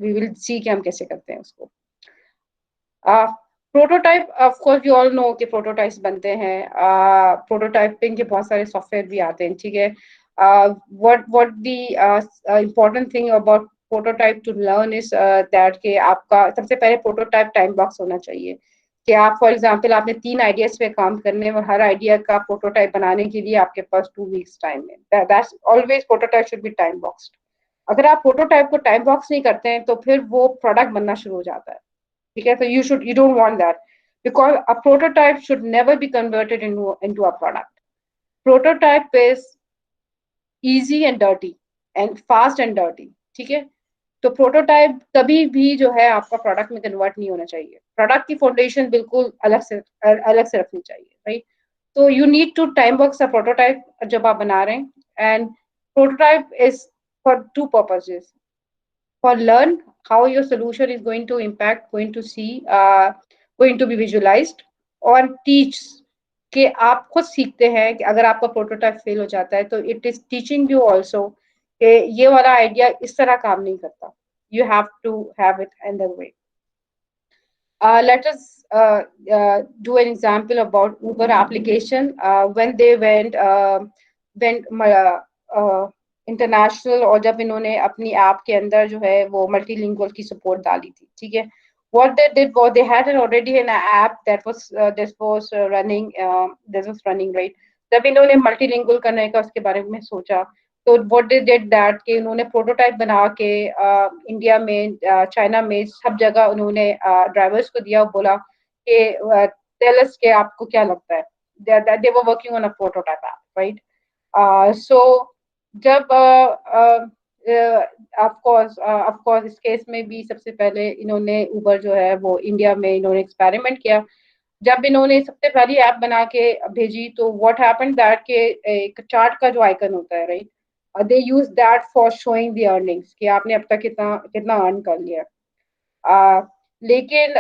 we will see कि हम कैसे करते हैं उसको. Prototype, of course you all know कि प्रोटोटाइप्स बनते हैं. प्रोटोटाइपिंग के बहुत सारे सॉफ्टवेयर भी आते हैं, ठीक है? what the important thing about prototype to learn is that कि आपका सबसे पहले प्रोटोटाइप टाइम बॉक्स होना चाहिए. कि आप फॉर एग्जांपल आपने 3 आइडियाज पे काम करने और हर आइडिया का प्रोटोटाइप बनाने के लिए आपके पास 2 वीक्स टाइम है. That's always prototype should be time boxed. अगर आप प्रोटोटाइप को टाइम बॉक्स नहीं करते हैं तो फिर वो प्रोडक्ट बनना शुरू हो जाता है, ठीक है? तो you don't want that, because a prototype should never be converted into a product. Prototype is easy and dirty and fast and dirty, ठीक है? तो प्रोटोटाइप कभी भी जो है आपका प्रोडक्ट में कन्वर्ट नहीं होना चाहिए. प्रोडक्ट की फाउंडेशन बिल्कुल अलग से रखनी चाहिए, राइट? तो you need to time box a prototype जब आप बना रहे हैं. And prototype is for 2 purposes: for learn how your solution is going to impact, going to be visualized, और teach कि आप खुद सीखते हैं कि अगर आपका प्रोटोटाइप फेल हो जाता है तो it is teaching you also कि ये वाला आइडिया इस तरह काम नहीं करता. You have to have it in the way. Let us do an example about Uber application. When they went international, और जब इन्होंने अपनी ऐप के अंदर जो है वो मल्टीलिंगुअल की सपोर्ट डाली थी, ठीक है? What they did was they had already an app that was running, right? जब इन्होंने मल्टीलिंगुअल करने का उसके बारे में सोचा, तो what they did that कि उन्होंने प्रोटोटाइप बना के इंडिया में, चाइना में, सब जगह उन्होंने ड्राइवर्स को दिया, बोला कि tell us कि आपको क्या लगता है. They were working on a prototype app, right? So जब ऑफ कोर्स इस केस में भी सबसे पहले इन्होंने उबर जो है वो इंडिया में इन्होंने एक्सपेरिमेंट किया. जब इन्होंने सबसे पहली ऐप बना के भेजी तो व्हाट हैपेंड दैट के एक चार्ट का जो आइकन होता है, right, they use that for showing the earnings कि आपने अब तक कितना अर्न कर लिया. लेकिन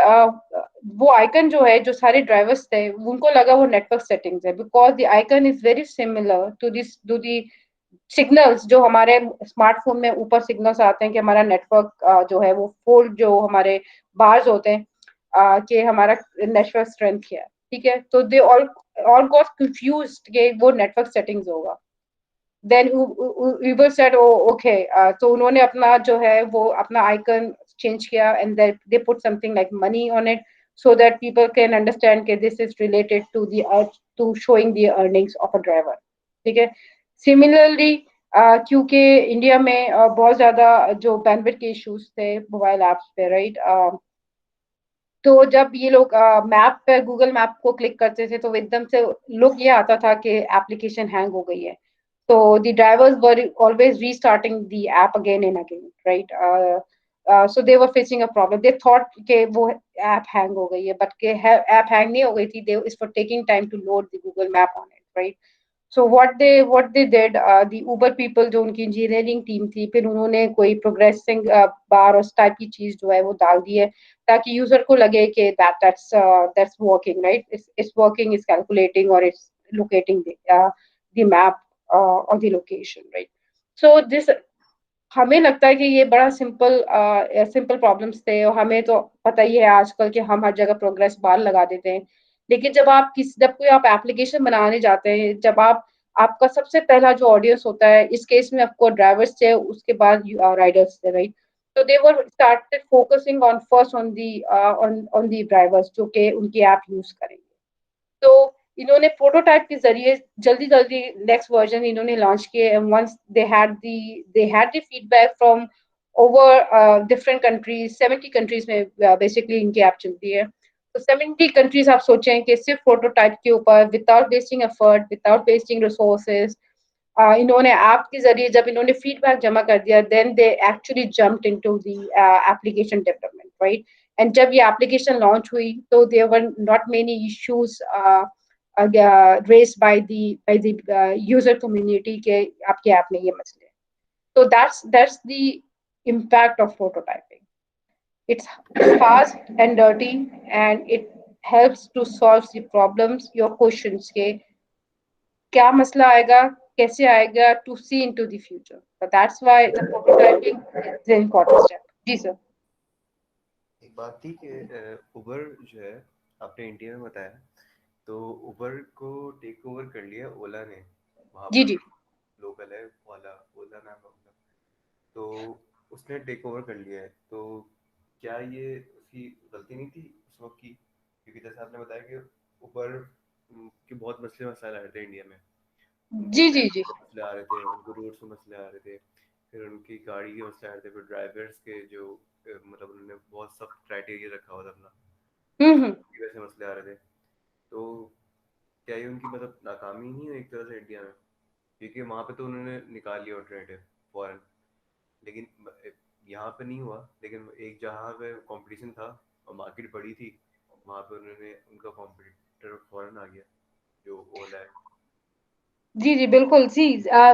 वो आइकन जो है, जो सारे ड्राइवर्स थे उनको लगा वो नेटवर्क सेटिंग्स है, because the icon is very similar to the signals जो हमारे स्मार्टफोन में ऊपर सिग्नल्स आते हैं कि हमारा नेटवर्क जो है वो फोल्ड जो हमारे बार्स होते हैं कि हमारा नेटवर्क स्ट्रेंथ क्या है, ठीक है, तो दे all got confused कि वो नेटवर्क सेटिंग्स होगा. Then Uber said, oh okay, तो उन्होंने अपना जो है वो अपना आइकन चेंज किया and they put something like money on it so that people can understand that this is related to the to showing the earnings of a driver. ठीक है. Similarly, क्योंकि इंडिया में बहुत ज्यादा जो बैंडविड्थ के issues थे मोबाइल एप्स पे, राइट, तो जब ये लोग मैप पे गूगल मैप को क्लिक करते थे तो एकदम से लुक ये आता था कि एप्लीकेशन हैंग हो गई है. So the drivers were always restarting the app again and again, right? So they were facing a problem. They thought कि वो app hang हो गई है, but के app hang नहीं हो गई थी. They is for taking time to load the Google Map on it, right? So what they did, the Uber people जो उनकी engineering team थी, फिर उन्होंने कोई progressing bar और उस type की चीज जो है वो डाल दी है ताकि user को लगे कि that's working, right? It's working, it's calculating or it's locating the map or the location, right? So this हमें लगता है कि ये बड़ा सिंपल प्रॉब्लम्स थे और हमें तो पता ही है आजकल कि हम हर जगह प्रोग्रेस बार लगा देते हैं. लेकिन जब कोई आप एप्लीकेशन बनाने जाते हैं, जब आपका सबसे पहला जो ऑडियंस होता है, इस केस में आपको ड्राइवर्स थे, उसके बाद राइडर्स थे, राइट. तो they were started focusing on first on the drivers जो कि उनकी ऐप यूज करेंगे. तो इन्होंने प्रोटोटाइप के जरिए जल्दी नेक्स्ट वर्जन इन्होंने लॉन्च किए. Once they had the feedback from over different countries, 70 countries में बेसिकली इनकी ऐप चलती है. तो 70 कंट्रीज आप सोचें कि सिर्फ प्रोटोटाइप के ऊपर without wasting effort, without wasting resources, इन्होंने ऐप के जरिए जब इन्होंने फीडबैक जमा कर दिया, then they actually jumped into the application development, right. And जब ये एप्लीकेशन लॉन्च हुई तो there were not many issues raised by the user community के आपके ऐप में ये मसले हैं. So that's the impact of prototyping. It's fast and dirty and it helps to solve the problems, your questions के क्या मसला आएगा, कैसे आएगा, to see into the future. So that's why the prototyping is the important step. जी sir. एक बात थी कि उबर जो है आपने इंडिया में बताया, तो उबर को टेक ओवर कर लिया ओला ने. वहाँ जी पर जी लोकल है ओला नाम है उनका, तो उसने टेक ओवर कर लिया है. तो क्या ये उसकी गलती नहीं थी उस वक्त की? क्योंकि जैसे आपने बताया कि उबर के बहुत मसले मसाइल आ रहे थे इंडिया में. जी जी जी मसले आ रहे थे, उनको रूट्स में मसले आ रहे थे, फिर उनकी गाड़ी के मसले आ रहे थे, फिर ड्राइवर्स के जो मतलब उन्होंने बहुत सख्त क्राइटेरिया रखा हुआ था अपना, वैसे मसले आ रहे थे. तो क्या ये उनकी मतलब नाकामी नहीं है एक तरह से इंडिया में? क्योंकि वहाँ पे तो उन्होंने निकाल लिया अल्टरनेटिव फॉरेन, लेकिन यहाँ पे नहीं हुआ. लेकिन एक जहाँ पे कंपटीशन था और मार्केट बड़ी थी, वहाँ पे उन्होंने उनका कॉम्पिटिटर फॉरेन आ गया जो ओला है. जी जी बिल्कुल. जी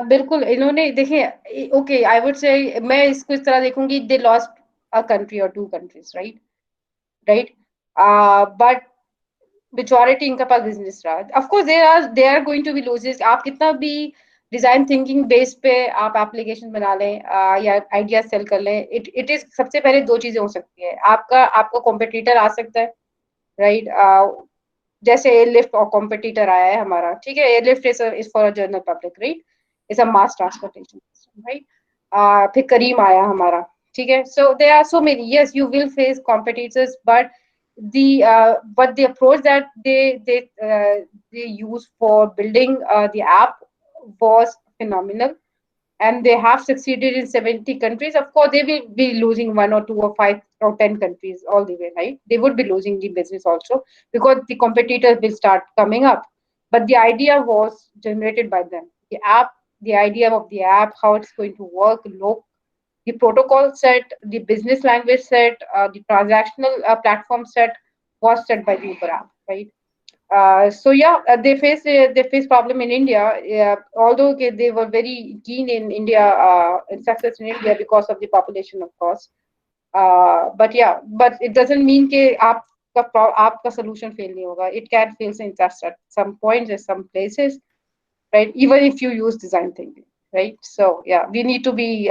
बिल्कुल. इन्होंने देखिए, ओके, आई वुड से मैं इसको इस तरह देखूंगी, दे लॉस्ट अ कंट्री और 2 countries, राइट. बट मेजॉरिटी इनका पास बिजनेस रहा. Of course they are going to be losses. आप कितना भी डिजाइन थिंकिंग बेस पे आप एप्लीकेशन बना लें या आइडिया सेल कर लें, इट इज सबसे पहले 2 चीजें हो सकती है. आपका कॉम्पिटिटर आ सकता है, राइट. जैसे एयरलिफ्ट और कॉम्पिटिटर आया है हमारा, ठीक है. Airlift is for a general public, right. Is a mass transportation system, right. फिर करीम आया हमारा, ठीक है. So there are so many. Yes, you will face competitors, but the approach that they use for building the app was phenomenal, and they have succeeded in 70 countries. Of course, they will be losing 1 or 2 or 5 or 10 countries all the way, right? They would be losing the business also because the competitors will start coming up. But the idea was generated by them. The idea of the app, how it's going to work, the protocol set, the business language set, the transactional platform set was set by the Uber app, right? So yeah, they face problem in India. Although they were very keen in India, in success in India because of the population, of course. But yeah, but it doesn't mean कि आपका solution fail नहीं होगा. It can fail in just at some points, at some places, right? Even if you use design thinking, right? So yeah, we need to be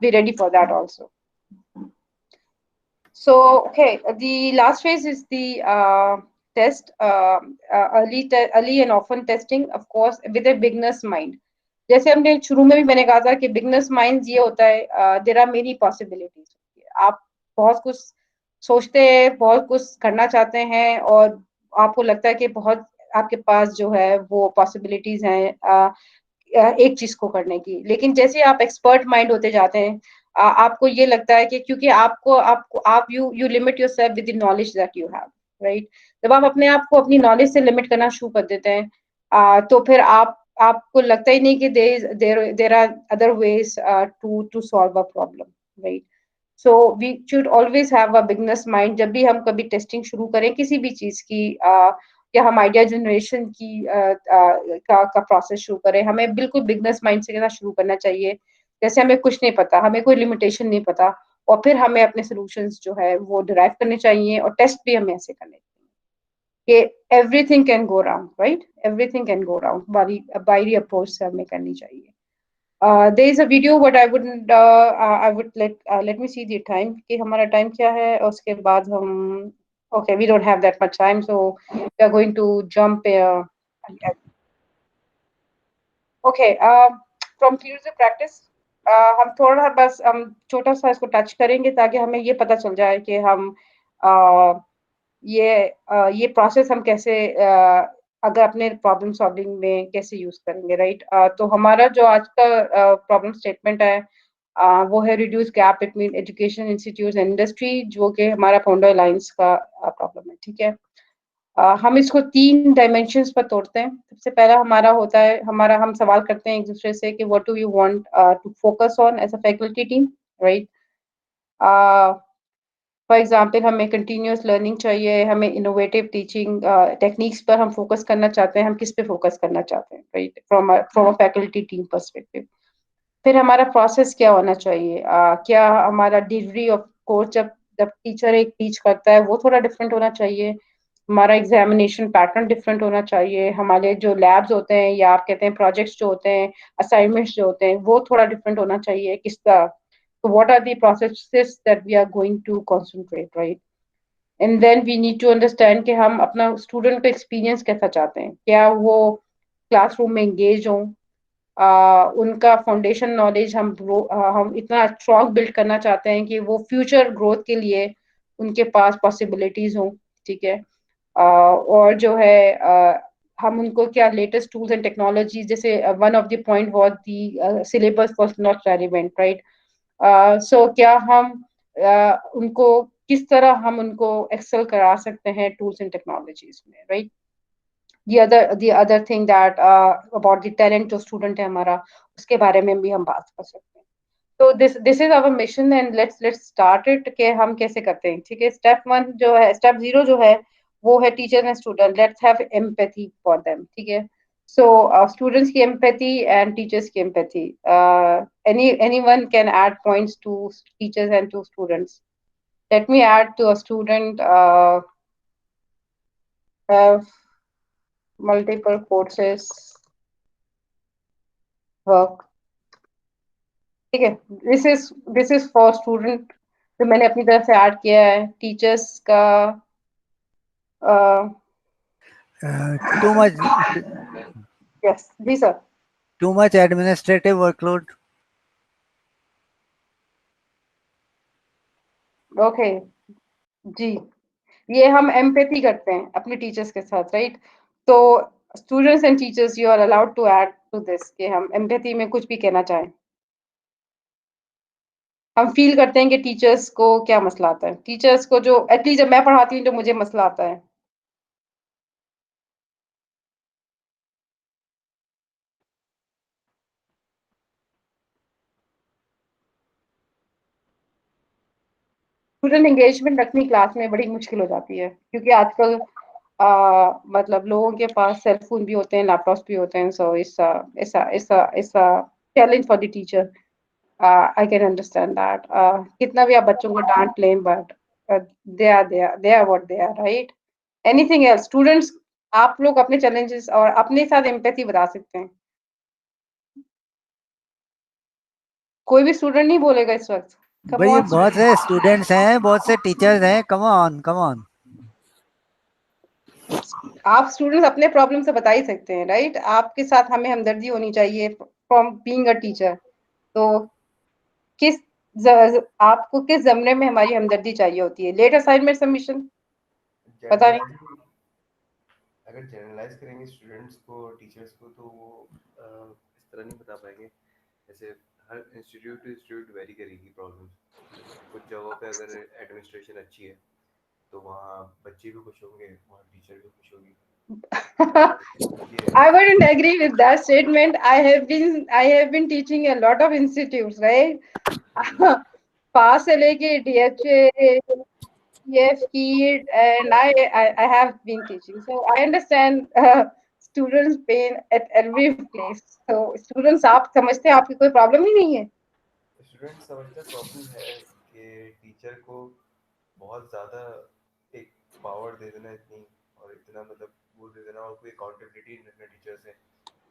ready for that also. So okay, the last phase is the test early and often testing, of course, with a beginner's mind. जैसे हमने शुरू में भी मैंने कहा था कि beginners mind ये होता है, देयर आर मेनी पॉसिबिलिटीज। आप बहुत कुछ सोचते हैं, बहुत कुछ करना चाहते हैं, और आपको लगता है कि बहुत आपके पास जो है वो पॉसिबिलिटीज हैं एक चीज को करने की। लेकिन जैसे आप एक्सपर्ट माइंड होते जाते हैं, आपको ये लगता है कि क्योंकि आप you limit yourself with the knowledge that you have, right. जब आप अपने आप को अपनी नॉलेज से लिमिट करना शुरू कर देते हैं, तो फिर आपको लगता ही नहीं कि there are other ways to solve a problem, right. So we should always have a beginner's mind. जब भी हम कभी टेस्टिंग शुरू करें किसी भी चीज की, या हम आइडिया जनरेशन की का प्रोसेस शुरू करें, हमें बिल्कुल बिगनर्स माइंड से के साथ शुरू करना चाहिए। जैसे हमें कुछ नहीं पता, हमें कोई लिमिटेशन नहीं पता, और फिर हमें अपने सॉल्यूशंस जो है वो डिराइव करने चाहिए, और टेस्ट भी हमें ऐसे करने चाहिए कि everything can go round, right. Everything can go round बारी अप्रोच से हमें करनी चाहिए। there is a video but I would let me see the time कि हमारा टाइम क्या है, और उसके बाद हम okay, we don't have that much time, so we are going to jump okay, from theory to practice, हम थोड़ा बस हम छोटा सा इसको टच करेंगे ताकि हमें ये पता चल जाए कि हम ये प्रोसेस हम कैसे अगर अपने प्रॉब्लम सॉल्विंग में कैसे यूज करेंगे, राइट। तो हमारा जो आज का प्रॉब्लम स्टेटमेंट है, वो है reduce gap between education institute and industry, जो कि हमारा फाउंडर अलायंस का प्रॉब्लम है, ठीक है। हम इसको 3 डायमेंशंस पर तोड़ते हैं। सबसे पहला हमारा होता है, हम सवाल करते हैं एक दूसरे से कि what do you want to focus on as a faculty team, right. For example हमें कंटिन्यूस लर्निंग चाहिए, हमें इनोवेटिव टीचिंग टेक्निक्स पर हम फोकस करना चाहते हैं, हम किस पे फोकस करना चाहते हैं, right, from a faculty team perspective. फिर हमारा प्रोसेस क्या होना चाहिए, क्या हमारा डिलीवरी ऑफ कोर्स जब जब टीचर एक टीच करता है वो थोड़ा डिफरेंट होना चाहिए, हमारा एग्जामिनेशन पैटर्न डिफरेंट होना चाहिए, हमारे जो लैब्स होते हैं या आप कहते हैं प्रोजेक्ट्स जो होते हैं, असाइनमेंट्स जो होते हैं, वो थोड़ा डिफरेंट होना चाहिए, किसका। So what are the processes that we are going to concentrate, right? And then we need to understand कि हम अपना स्टूडेंट का एक्सपीरियंस कैसा चाहते हैं, क्या वो क्लासरूम में एंगेज हों, उनका फाउंडेशन नॉलेज हम इतना स्ट्रॉन्ग बिल्ड करना चाहते हैं कि वो फ्यूचर ग्रोथ के लिए उनके पास पॉसिबिलिटीज हों, ठीक है। और जो है हम उनको क्या लेटेस्ट टूल्स एंड टेक्नोलॉजीज, जैसे one of the point was the syllabus was not relevant, right. So क्या हम उनको किस तरह हम उनको एक्सेल करा सकते हैं टूल्स एंड टेक्नोलॉजीज में, right. the other thing that about the talent जो स्टूडेंट है हमारा, उसके बारे में भी हम बात कर सकते हैं। तो this is our mission and let's start it कि हम कैसे करते हैं, ठीक है। स्टेप 1 जो है, स्टेप 0 जो है वो है teacher and student, let's have empathy for them, ठीक है। So students की empathy and teachers की empathy, anyone can add points to teachers and to students. Let me add to a student have multiple courses work, ठीक है। This is for student जो मैंने अपनी तरफ से ऐड किया है। टीचर्स का too much यस जी sir. too much administrative workload. Okay जी, ये हम एम्पैथी करते हैं अपने टीचर्स के साथ, राइट। तो students and teachers you are allowed to add to this कि हम एम्पैथी में कुछ भी कहना चाहें। हम फील करते हैं कि टीचर्स को क्या मसला आता है, टीचर्स को जो एटलीस्ट जब मैं पढ़ाती हूँ जो मुझे मसला आता है। स्टूडेंट एंगेजमेंट रखनी क्लास में बड़ी मुश्किल हो जाती है, क्योंकि आजकल मतलब लोगों के पास सेल फोन भी होते हैं, लैपटॉप्स भी होते हैं। So it's challenge for the teacher. I can understand that. कितना भी आप बच्चों को डांट लें, but they are what they are, right. Anything else students, आप लोग अपने चैलेंजेस और अपने साथ एम्पैथी बता सकते हैं। कोई भी स्टूडेंट नहीं बोलेगा इस वक्त। भाई ये बहुत से स्टूडेंट्स हैं, बहुत से टीचर्स हैं, कम ऑन कम ऑन। आप स्टूडेंट्स अपने प्रॉब्लम से बता ही सकते हैं, राइट? आपके साथ हमें हमदर्दी होनी चाहिए फ्रॉम बीइंग अ टीचर। तो किस आपको किस जमने में हमारी हमदर्दी चाहिए होती है? लेट असाइनमेंट सबमिशन, पता नहीं। जनरलाइज अगर जनरलाइज करेंगे स्टूडेंट्स को टीचर्स को तो वो इस तरह नहीं बता पाएंगे। जैसे हर इंस्टीट्यूट टू इंस्टीट्यूट वेरी करेगी प्रॉब्लम्स। कुछ जगहों पे अगर एडमिनिस्ट्रेशन अच्छी है तो वहाँ बच्चे भी खुश होंगे, वहाँ टीचर भी खुश होगी। ये I wouldn't agree with that statement. I have been teaching a lot of institutes, right? पास से लेके DHA, EF, KEED, and I have been teaching, so I understand students' pain at every place. So students, आप समझते हैं आपकी कोई problem ही नहीं है? Student समझते प्रॉब्लम है कि टीचर को बहुत ज़्यादा एक पावर दे देना इतनी, और इतना मतलब वो दे देना और कोई अकाउंटेबिलिटी नहीं रखना टीचर से,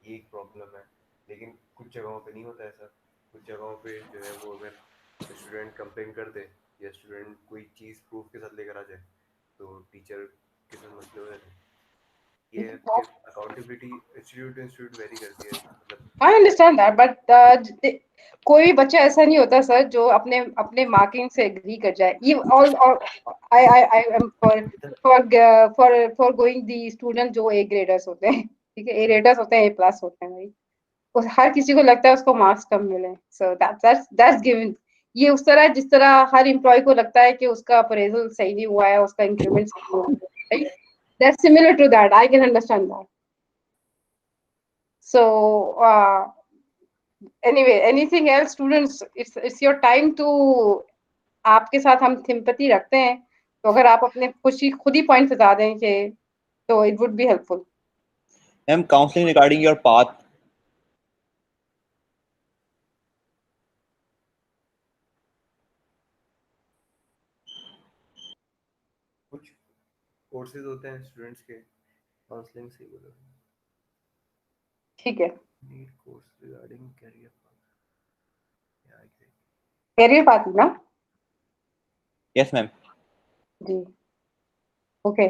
ये एक प्रॉब्लम है। लेकिन कुछ जगहों पे नहीं होता ऐसा। कुछ जगहों पे जो है वो अगर स्टूडेंट कंप्लेन कर दे या स्टूडेंट कोई चीज़ प्रूफ के साथ लेकर आ जाए तो टीचर के साथ मसले हो जाते हैं। ये accountability institute to institute vary करती है, मतलब I understand that, but कोई भी बच्चा ऐसा नहीं होता सर जो अपने अपने मार्किंग से एग्री कर जाए। ये all I am for going the student जो ए ग्रेडर्स होते हैं, ठीक है, ए रेडर्स होते हैं, ए प्लस होते हैं भाई, हर किसी को लगता है उसको मार्क्स कम मिले। So that's given. ये उस तरह जिस तरह हर एम्प्लॉय को लगता है कि उसका अप्रेजल सही नहीं हुआ है, उसका इंक्रीमेंट सही नहीं हुआ है, right? That's similar to that, I can understand that. So anyway, anything else students? It's your time to, आपके साथ हम सिंपैथी रखते हैं, तो अगर आप अपने खुद ही पॉइंट बता दें कि तो it would be helpful. Ma'am, counseling regarding your path. कुछ कोर्सेज होते हैं स्टूडेंट्स के काउंसलिंग से बोलो। ठीक है, need course regarding career path, या एग्जैक्टली कैरियर पाथ ना? Yes, ma'am. जी, ओके।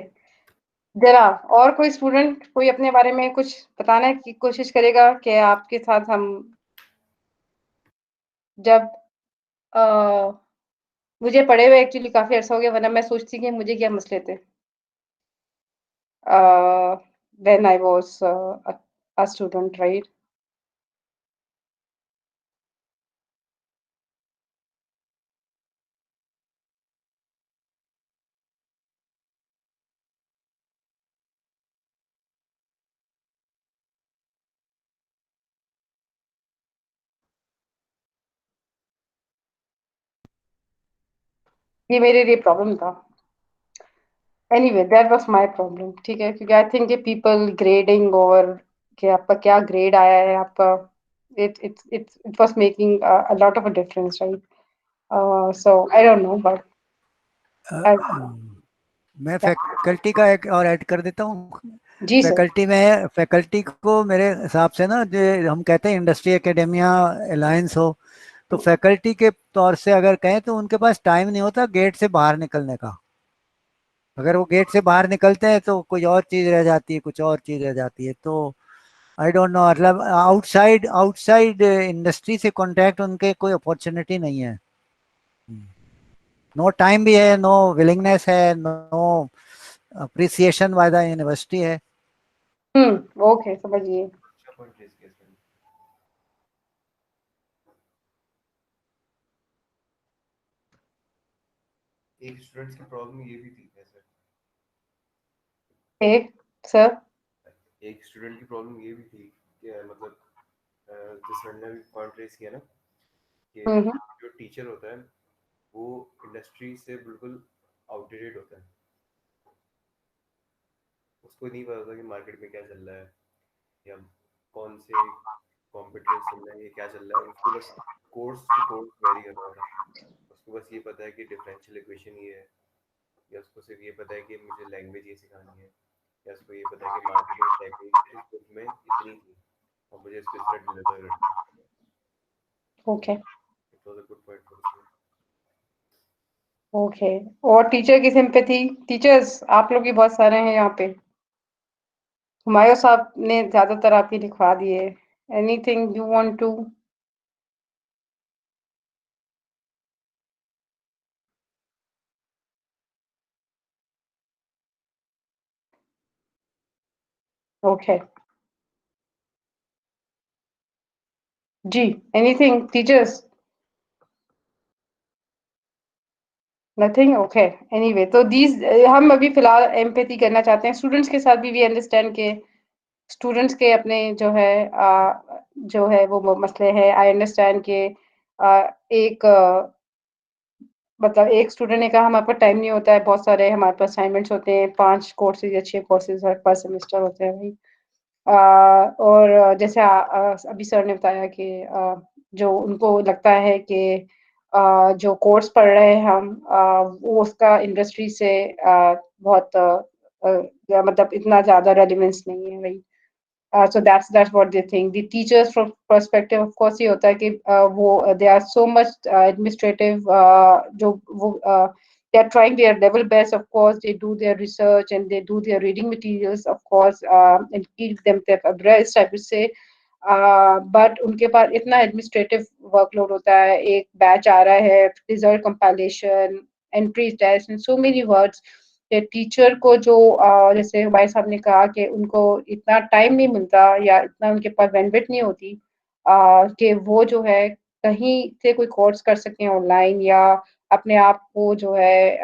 जरा और कोई स्टूडेंट कोई अपने बारे में कुछ बताने की कोशिश करेगा कि आपके साथ हम जब मुझे पढ़े हुए एक्चुअली काफी अर्सा हो गया, वरना मैं सोचती कि मुझे क्या मसले थे when I was a student, right? ये मेरे लिए प्रॉब्लम था। Anyway, that was my problem, ठीक है, क्योंकि आई थिंक ये पीपल ग्रेडिंग और कि आपका क्या ग्रेड आया है आपका, it was making a lot of a difference, right? So I don't know, but मैं फैकल्टी का एक और ऐड कर देता हूँ। जी सर। फैकल्टी में फैकल्टी को मेरे हिसाब से ना, जो हम कहते हैं इंडस्ट्री एकेडेमिया अलायंस हो, तो फैकल्टी के तौर से अगर कहें तो उनके पास टाइम नहीं होता गेट से बाहर निकलने का। अगर वो गेट से बाहर निकलते हैं तो कोई और चीज़ रह जाती है, कुछ और चीज़ रह जाती है। तो आई डोंट नो, मतलब आउटसाइड आउटसाइड इंडस्ट्री से कांटेक्ट उनके कोई अपॉर्चुनिटी नहीं है। नो टाइम भी है, नो विलिंगनेस है, no appreciation by the university है। ओके, समझिए। अच्छा पॉइंट रेज किया सर। एक स्टूडेंट्स की प्रॉब्लम ये भी थी सर। एक सर, एक स्टूडेंट की प्रॉब्लम ये भी थी कि मतलब जिस मैंने भी पॉइंट रेज किया ना कि जो टीचर होता है वो इंडस्ट्री से बिल्कुल आउटडेटेड होता है। उसको नहीं पता होता कि मार्केट में क्या चल रहा है या कौन से कॉम्पिटिटर्स चल रहे हैं, ये क्या चल रहा है। उसको बस कोर्स टू कोर्स वेरी कर रहा होता है। उसको बस ये पता है कि डिफरेंशियल इक्वेशन ये है, या उसको सिर्फ ये पता है कि मुझे लैंग्वेज ये सिखानी है, या उसको ये पता है कि मार्केटिंग टेक्निक्स इस बुक में इतनी थी और मुझे इसको इस तरह डिलीवर करना है। Okay it was a good point for me. Okay. और टीचर की सिंपैथी, टीचर्स आप लोग भी बहुत सारे हैं यहाँ पे। हुमायूं साहब ने ज्यादातर आपके लिखवा दिए. Anything you want to? Okay जी. Anything teachers? Nothing. Okay. Anyway, तो दीज हम अभी फिलहाल एम्पैथी करना चाहते हैं स्टूडेंट्स के साथ भी. वी अंडरस्टैंड के स्टूडेंट्स के अपने जो है वो मसले हैं. आई अंडरस्टैंड के एक मतलब एक स्टूडेंट ने कहा हमारे पास टाइम नहीं होता है, बहुत सारे हमारे पास असाइनमेंट्स होते हैं, 5 कोर्सेज या 6 कोर्सेज हर पर सेमेस्टर होते हैं भाई. और जैसे अभी सर ने बताया कि जो उनको लगता है कि जो कोर्स पढ़ रहे हैं हम, वो उसका इंडस्ट्री से बहुत मतलब इतना ज़्यादा रेलिवेंस नहीं है भाई. So that's what they think. The teachers from perspective, of course, ये होता है कि वो they are so much administrative. जो वो they are trying their level best. Of course, they do their research and they do their reading materials, of course, and keep them abreast, I would say. But उनके पास इतना administrative workload होता है. एक batch आ रहा है, result compilation, entry test and so many words. Teacher को जो जैसे भाई साहब ने कहा कि उनको इतना टाइम नहीं मिलता या इतना उनके पास बैंडविड्थ नहीं होती कि वो जो है कहीं से कोई कोर्स कर सकें ऑनलाइन, या अपने आप को जो है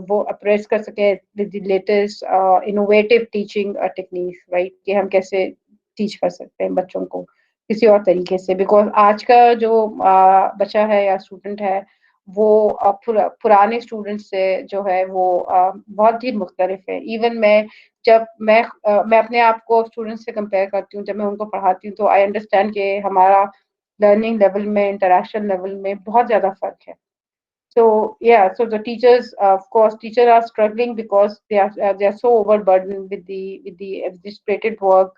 वो अप्रेस कर सकें with the latest innovative teaching techniques, right, कि हम कैसे टीच कर सकते हैं बच्चों को किसी और तरीके से. बिकॉज आज का जो बच्चा है या स्टूडेंट है वो पुराने स्टूडेंट से जो है वो बहुत ही मुख्तलिफ है. इवन जब मैं अपने आप को स्टूडेंट से कंपेयर करती हूँ, जब मैं उनको पढ़ाती हूँ, तो आई अंडरस्टैंड कि हमारा लर्निंग लेवल में, इंटरेक्शन लेवल में बहुत ज़्यादा फ़र्क है. So yeah, so the teachers, of course, teachers are struggling because they are so overburdened with the administrative work.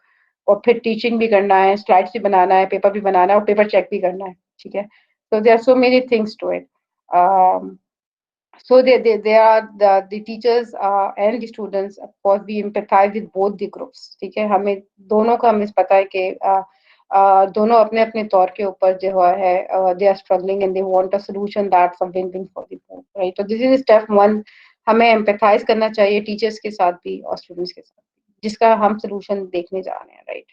और फिर टीचिंग भी करना है, स्लाइड्स भी बनाना है, पेपर भी बनाना है और पेपर चेक भी करना है. ठीक है. So there are so many things to it. So they are the teachers and the students, of course, we empathize with both the groups. ठीक है. हमें दोनों का हमें पता है कि दोनों अपने अपने तौर के ऊपर जो है they are struggling and they want a solution that's a win-win for the both, right? So this is step one. हमें empathize करना चाहिए टीचर्स के साथ भी और स्टूडेंट्स के साथ भी, जिसका हम solution देखने जा रहे हैं, right?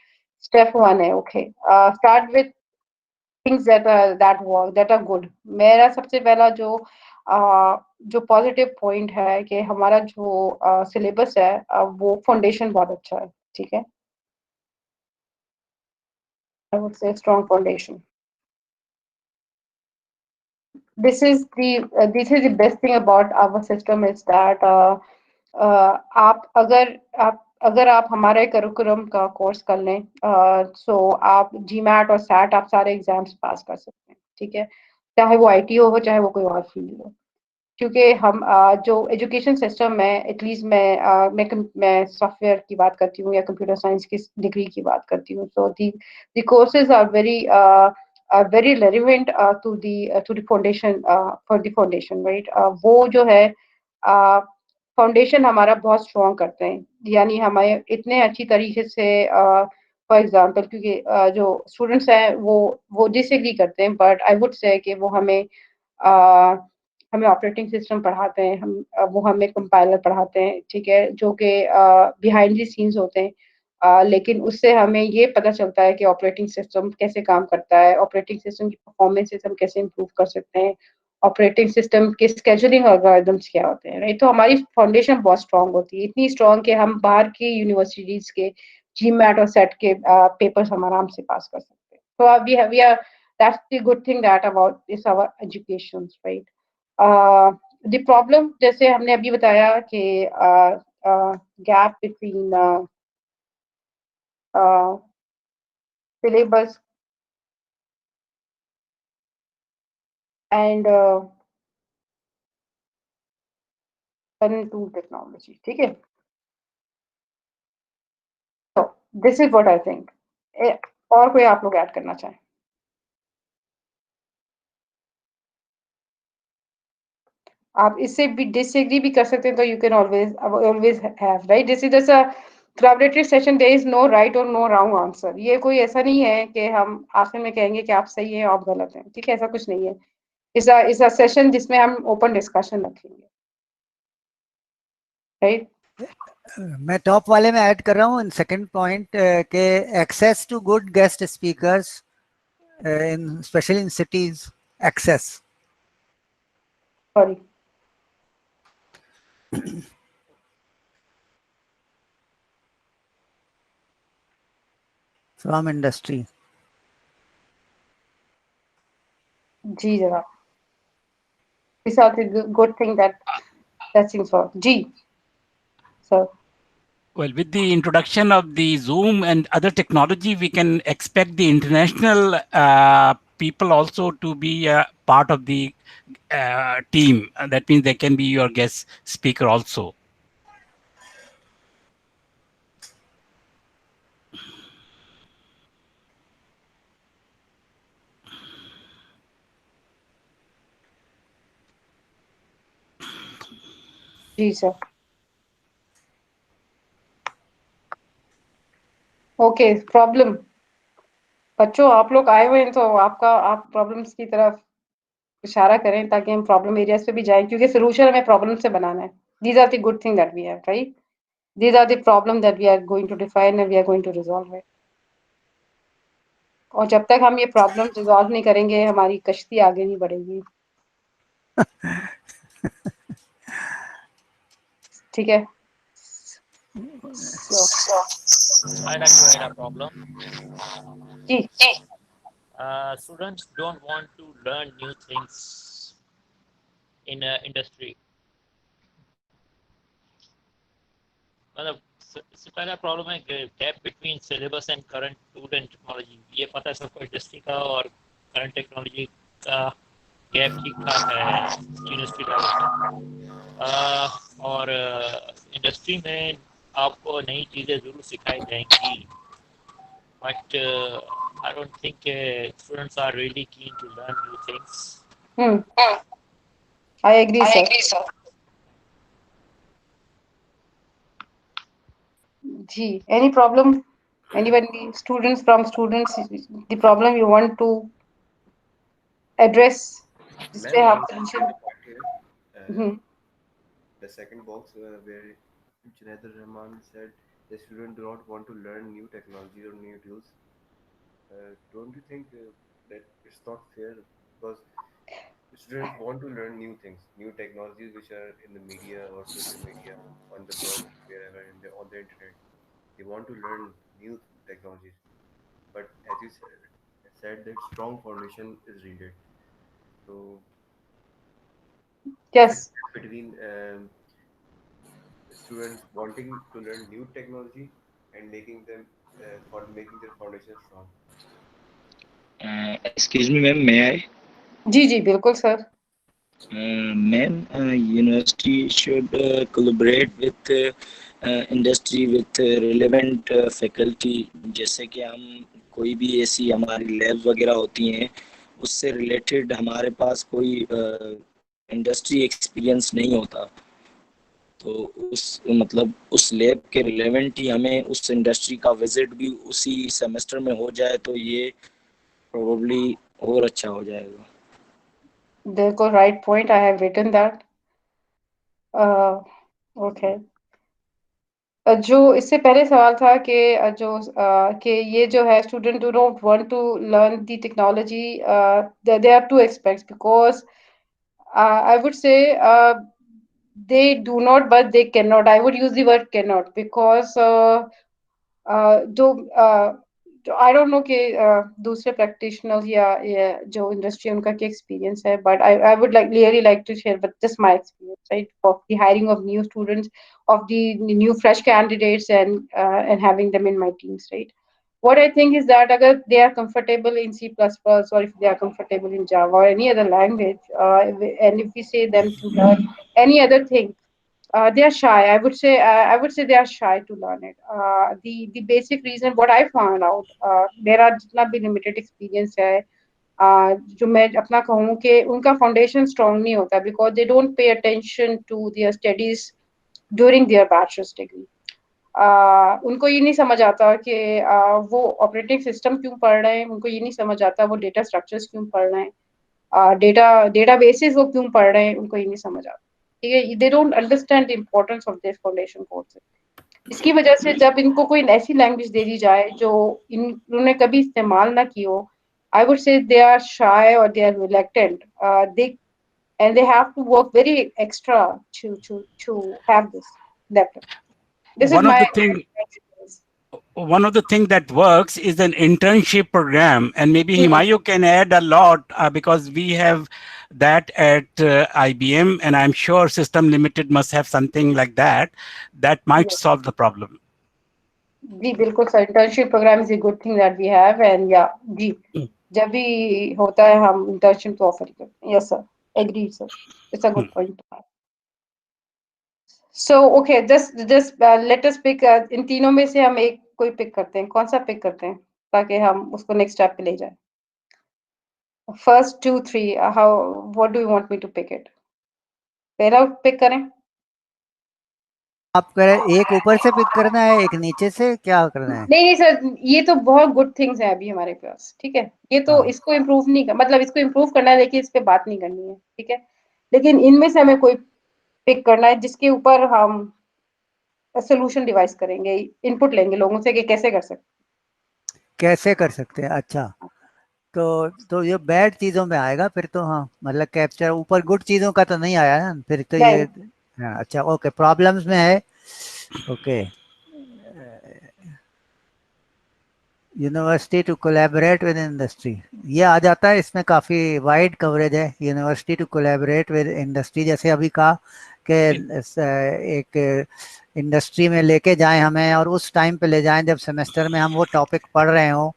Step one है, okay. Start with things that are good. मेरा सबसे पहला जो पॉजिटिव पॉइंट है कि हमारा जो सिलेबस है वो फाउंडेशन बहुत अच्छा है. ठीक है. I would say strong foundation. This is the best thing about our system is that अगर आप हमारे करिकुलम का कोर्स कर लें, सो आप जीमैट और सैट आप सारे एग्जाम्स पास कर सकते हैं. ठीक है. चाहे वो आईटी हो चाहे वो कोई और फील्ड हो. क्योंकि हम जो एजुकेशन सिस्टम है, एटलीस्ट मैं सॉफ्टवेयर की बात करती हूँ या कंप्यूटर साइंस की डिग्री की बात करती हूँ. So the courses are very relevant to the foundation, for the foundation, right. वो जो है फाउंडेशन हमारा बहुत स्ट्रॉन्ग करते हैं. यानी हमें इतने अच्छी तरीके से फॉर एग्जांपल, क्योंकि जो स्टूडेंट्स हैं वो डिसएग्री करते हैं, बट आई वुड से कि वो हमें ऑपरेटिंग सिस्टम पढ़ाते हैं, वो हमें कंपाइलर पढ़ाते हैं. ठीक है. जो कि बिहाइंड द सीन्स होते हैं, लेकिन उससे हमें ये पता चलता है कि ऑपरेटिंग सिस्टम कैसे काम करता है, ऑपरेटिंग सिस्टम की परफॉर्मेंसेस हम कैसे इम्प्रूव कर सकते हैं, ऑपरेटिंग सिस्टम के स्केजुलिंग एल्गोरिथम्स क्या होते हैं, राइट. तो हमारी फाउंडेशन बहुत स्ट्रांग होती है, इतनी स्ट्रांग कि हम बाहर की यूनिवर्सिटीज के जीमैट और सेट के पेपर्स हम आराम से पास कर सकते हैं. तो we are that's the good thing that about is our education, right? The problem, जैसे हमने अभी बताया कि gap between syllabus and current tool technology. ठीक है. So this is what I think. और कोई आप लोग ऐड करना चाहें? आप इससे भी डिसएग्री भी कर सकते हैं, तो you can always have, right. This is just a collaborative session there is no right or no wrong answer. ये कोई ऐसा नहीं है कि हम आखिर में कहेंगे कि आप सही हैं आप गलत हैं, ठीक है, ऐसा कुछ नहीं है. इस अ सेशन जिसमें हम ओपन डिस्कशन रखेंगे, राइट. मैं टॉप वाले में ऐड कर रहा हूँ सेकंड पॉइंट के access to good guest speakers in specially in cities. Access, sorry, from industry. जी जनाब. This is a good thing that's in for. Ji, sir. Well, with the introduction of the Zoom and other technology, we can expect the international people also to be a part of the team. That means they can be your guest speaker also. जी sir. Okay, problem. बच्चों आप लोग आए हुए हैं तो आप problems की तरफ इशारा करें ताकि हम प्रॉब्लम एरियाज पे भी जाएं, क्योंकि सोल्यूशन हमें प्रॉब्लम से बनाना है. These are the good thing that we have, right. These are the problem that we are going to define and we are going to resolve it. और जब तक हम ये प्रॉब्लम रिजॉल्व नहीं करेंगे हमारी कश्ती आगे नहीं बढ़ेगी. ठीक है. I'd like to add a problem. Ji. Students don't want to learn new things in industry. मतलब इससे पहला प्रॉब्लम है gap between syllabus and current tool and technology. ये पता है सबको इंडस्ट्री का और करंट टेक्नोलॉजी का गैप ठीक ठाक है यूनिवर्सिटी लेवल. और इंडस्ट्री में आपको नई चीज़ें ज़रूर सिखाई जाएंगी, but I don't think students are really keen to learn new things. I agree, sir. Ji, any problem? Anybody, students, the problem you want to address? जिस पे आप The second box where Junaid Rahman said the students do not want to learn new technology or new tools. Don't you think that it's not fair, because students want to learn new things, new technologies which are in the media or social media, on the blog, wherever on the internet. They want to learn new technologies, but as you said that strong foundation is needed. So yes, between students wanting to learn new technology and making making their foundation strong. Excuse me, ma'am, may I? जी जी बिल्कुल sir. Ma'am, university should collaborate with industry with relevant faculty. जैसे कि हम कोई भी ऐसी हमारी lab वगैरह होती हैं उससे रिलेटेड हमारे पास कोई इंडस्ट्री एक्सपीरियंस नहीं होता, तो उस लैब के रिलेवेंट ही हमें उस इंडस्ट्री का विजिट भी उसी सेमेस्टर में हो जाए तो ये प्रोबेबली और अच्छा हो जाएगा. बिल्कुल right point. I have written that. Okay. जो इससे पहले सवाल था कि कि ये जो है student do not want to learn the technology. There are two aspects because I would say they do not, but they cannot. I would use the word cannot because I don't know कि दूसरे practitioners या जो industry उनका क्या experience है, but I would really like to share, but just my experience, right, of the hiring of new students, of the new fresh candidates, and having them in my teams, right. What I think is that agar they are comfortable in C++ or if they are comfortable in Java or any other language, and if we say them to learn any other thing, they are shy. I would say they are shy to learn it. The basic reason what I found out, there are जितना भी limited experience है, जो मैं अपना कहूँ कि उनका foundation strong नहीं होता because they don't pay attention to their studies during their bachelor's degree. उनको ये नहीं समझ आता कि वो ऑपरेटिंग सिस्टम क्यों पढ़ रहे हैं, उनको ये नहीं समझ आता वो डेटा स्ट्रक्चर्स क्यों पढ़ रहे हैं, डेटा बेसिस वो क्यों पढ़ रहे हैं, उनको ये नहीं समझ आता। ठीक है, they don't understand the importance of this foundation courses. इसकी वजह से जब इनको कोई ऐसी लैंग्वेज दे दी जाए जो इन्होंने कभी इस्तेमाल ना की हो, I would say they are shy or they are reluctant. They have to work very extra to have this left. This is One of my the thing one of the thing that works is an internship program, and maybe Himayu can add a lot because we have that at IBM, and I'm sure System Limited must have something like that that might solve the problem. जी बिल्कुल sir, internship program is a good thing that we have, and yeah जी जब भी होता है हम internship तो offer करते हैं। Yes sir, agreed sir, it's a good point. So okay, just let us pick इन तीनों में से हम एक कोई पिक करते हैं, कौन सा पिक करते हैं ताकि हम उसको नेक्स्ट स्टेप पे ले जाएं। First 2 3 how what do you want me to pick it? पहला पिक करें? आप करें एक ऊपर से पिक करना है, एक नीचे से, क्या करना है? नहीं सर, ये तो बहुत गुड थिंग्स है अभी हमारे पास। ठीक है, ये तो इसको इम्प्रूव नहीं कर, मतलब इसको इम्प्रूव करना है लेकिन इस पे बात नहीं करनी है। ठीक है, लेकिन इनमें से हमें कोई पिक करना है जिसके ऊपर हम सोल्यूशन डिवाइस करेंगे, इनपुट लेंगे लोगों से कि कैसे कर सकते हैं। अच्छा, तो ये बैड चीजों में आएगा फिर तो। हाँ, मतलब कैप्चर ऊपर गुड चीजों का तो नहीं आया ना फिर तो ये। हाँ, अच्छा ओके, प्रॉब्लम्स में है। Okay, university to collaborate with industry, ये आ जाता है। इसमें काफ़ी वाइड कवरेज है, university to collaborate with industry. जैसे अभी कहा कि एक इंडस्ट्री में लेके जाएं हमें, और उस टाइम पे ले जाएं जब सेमेस्टर में हम वो टॉपिक पढ़ रहे हों।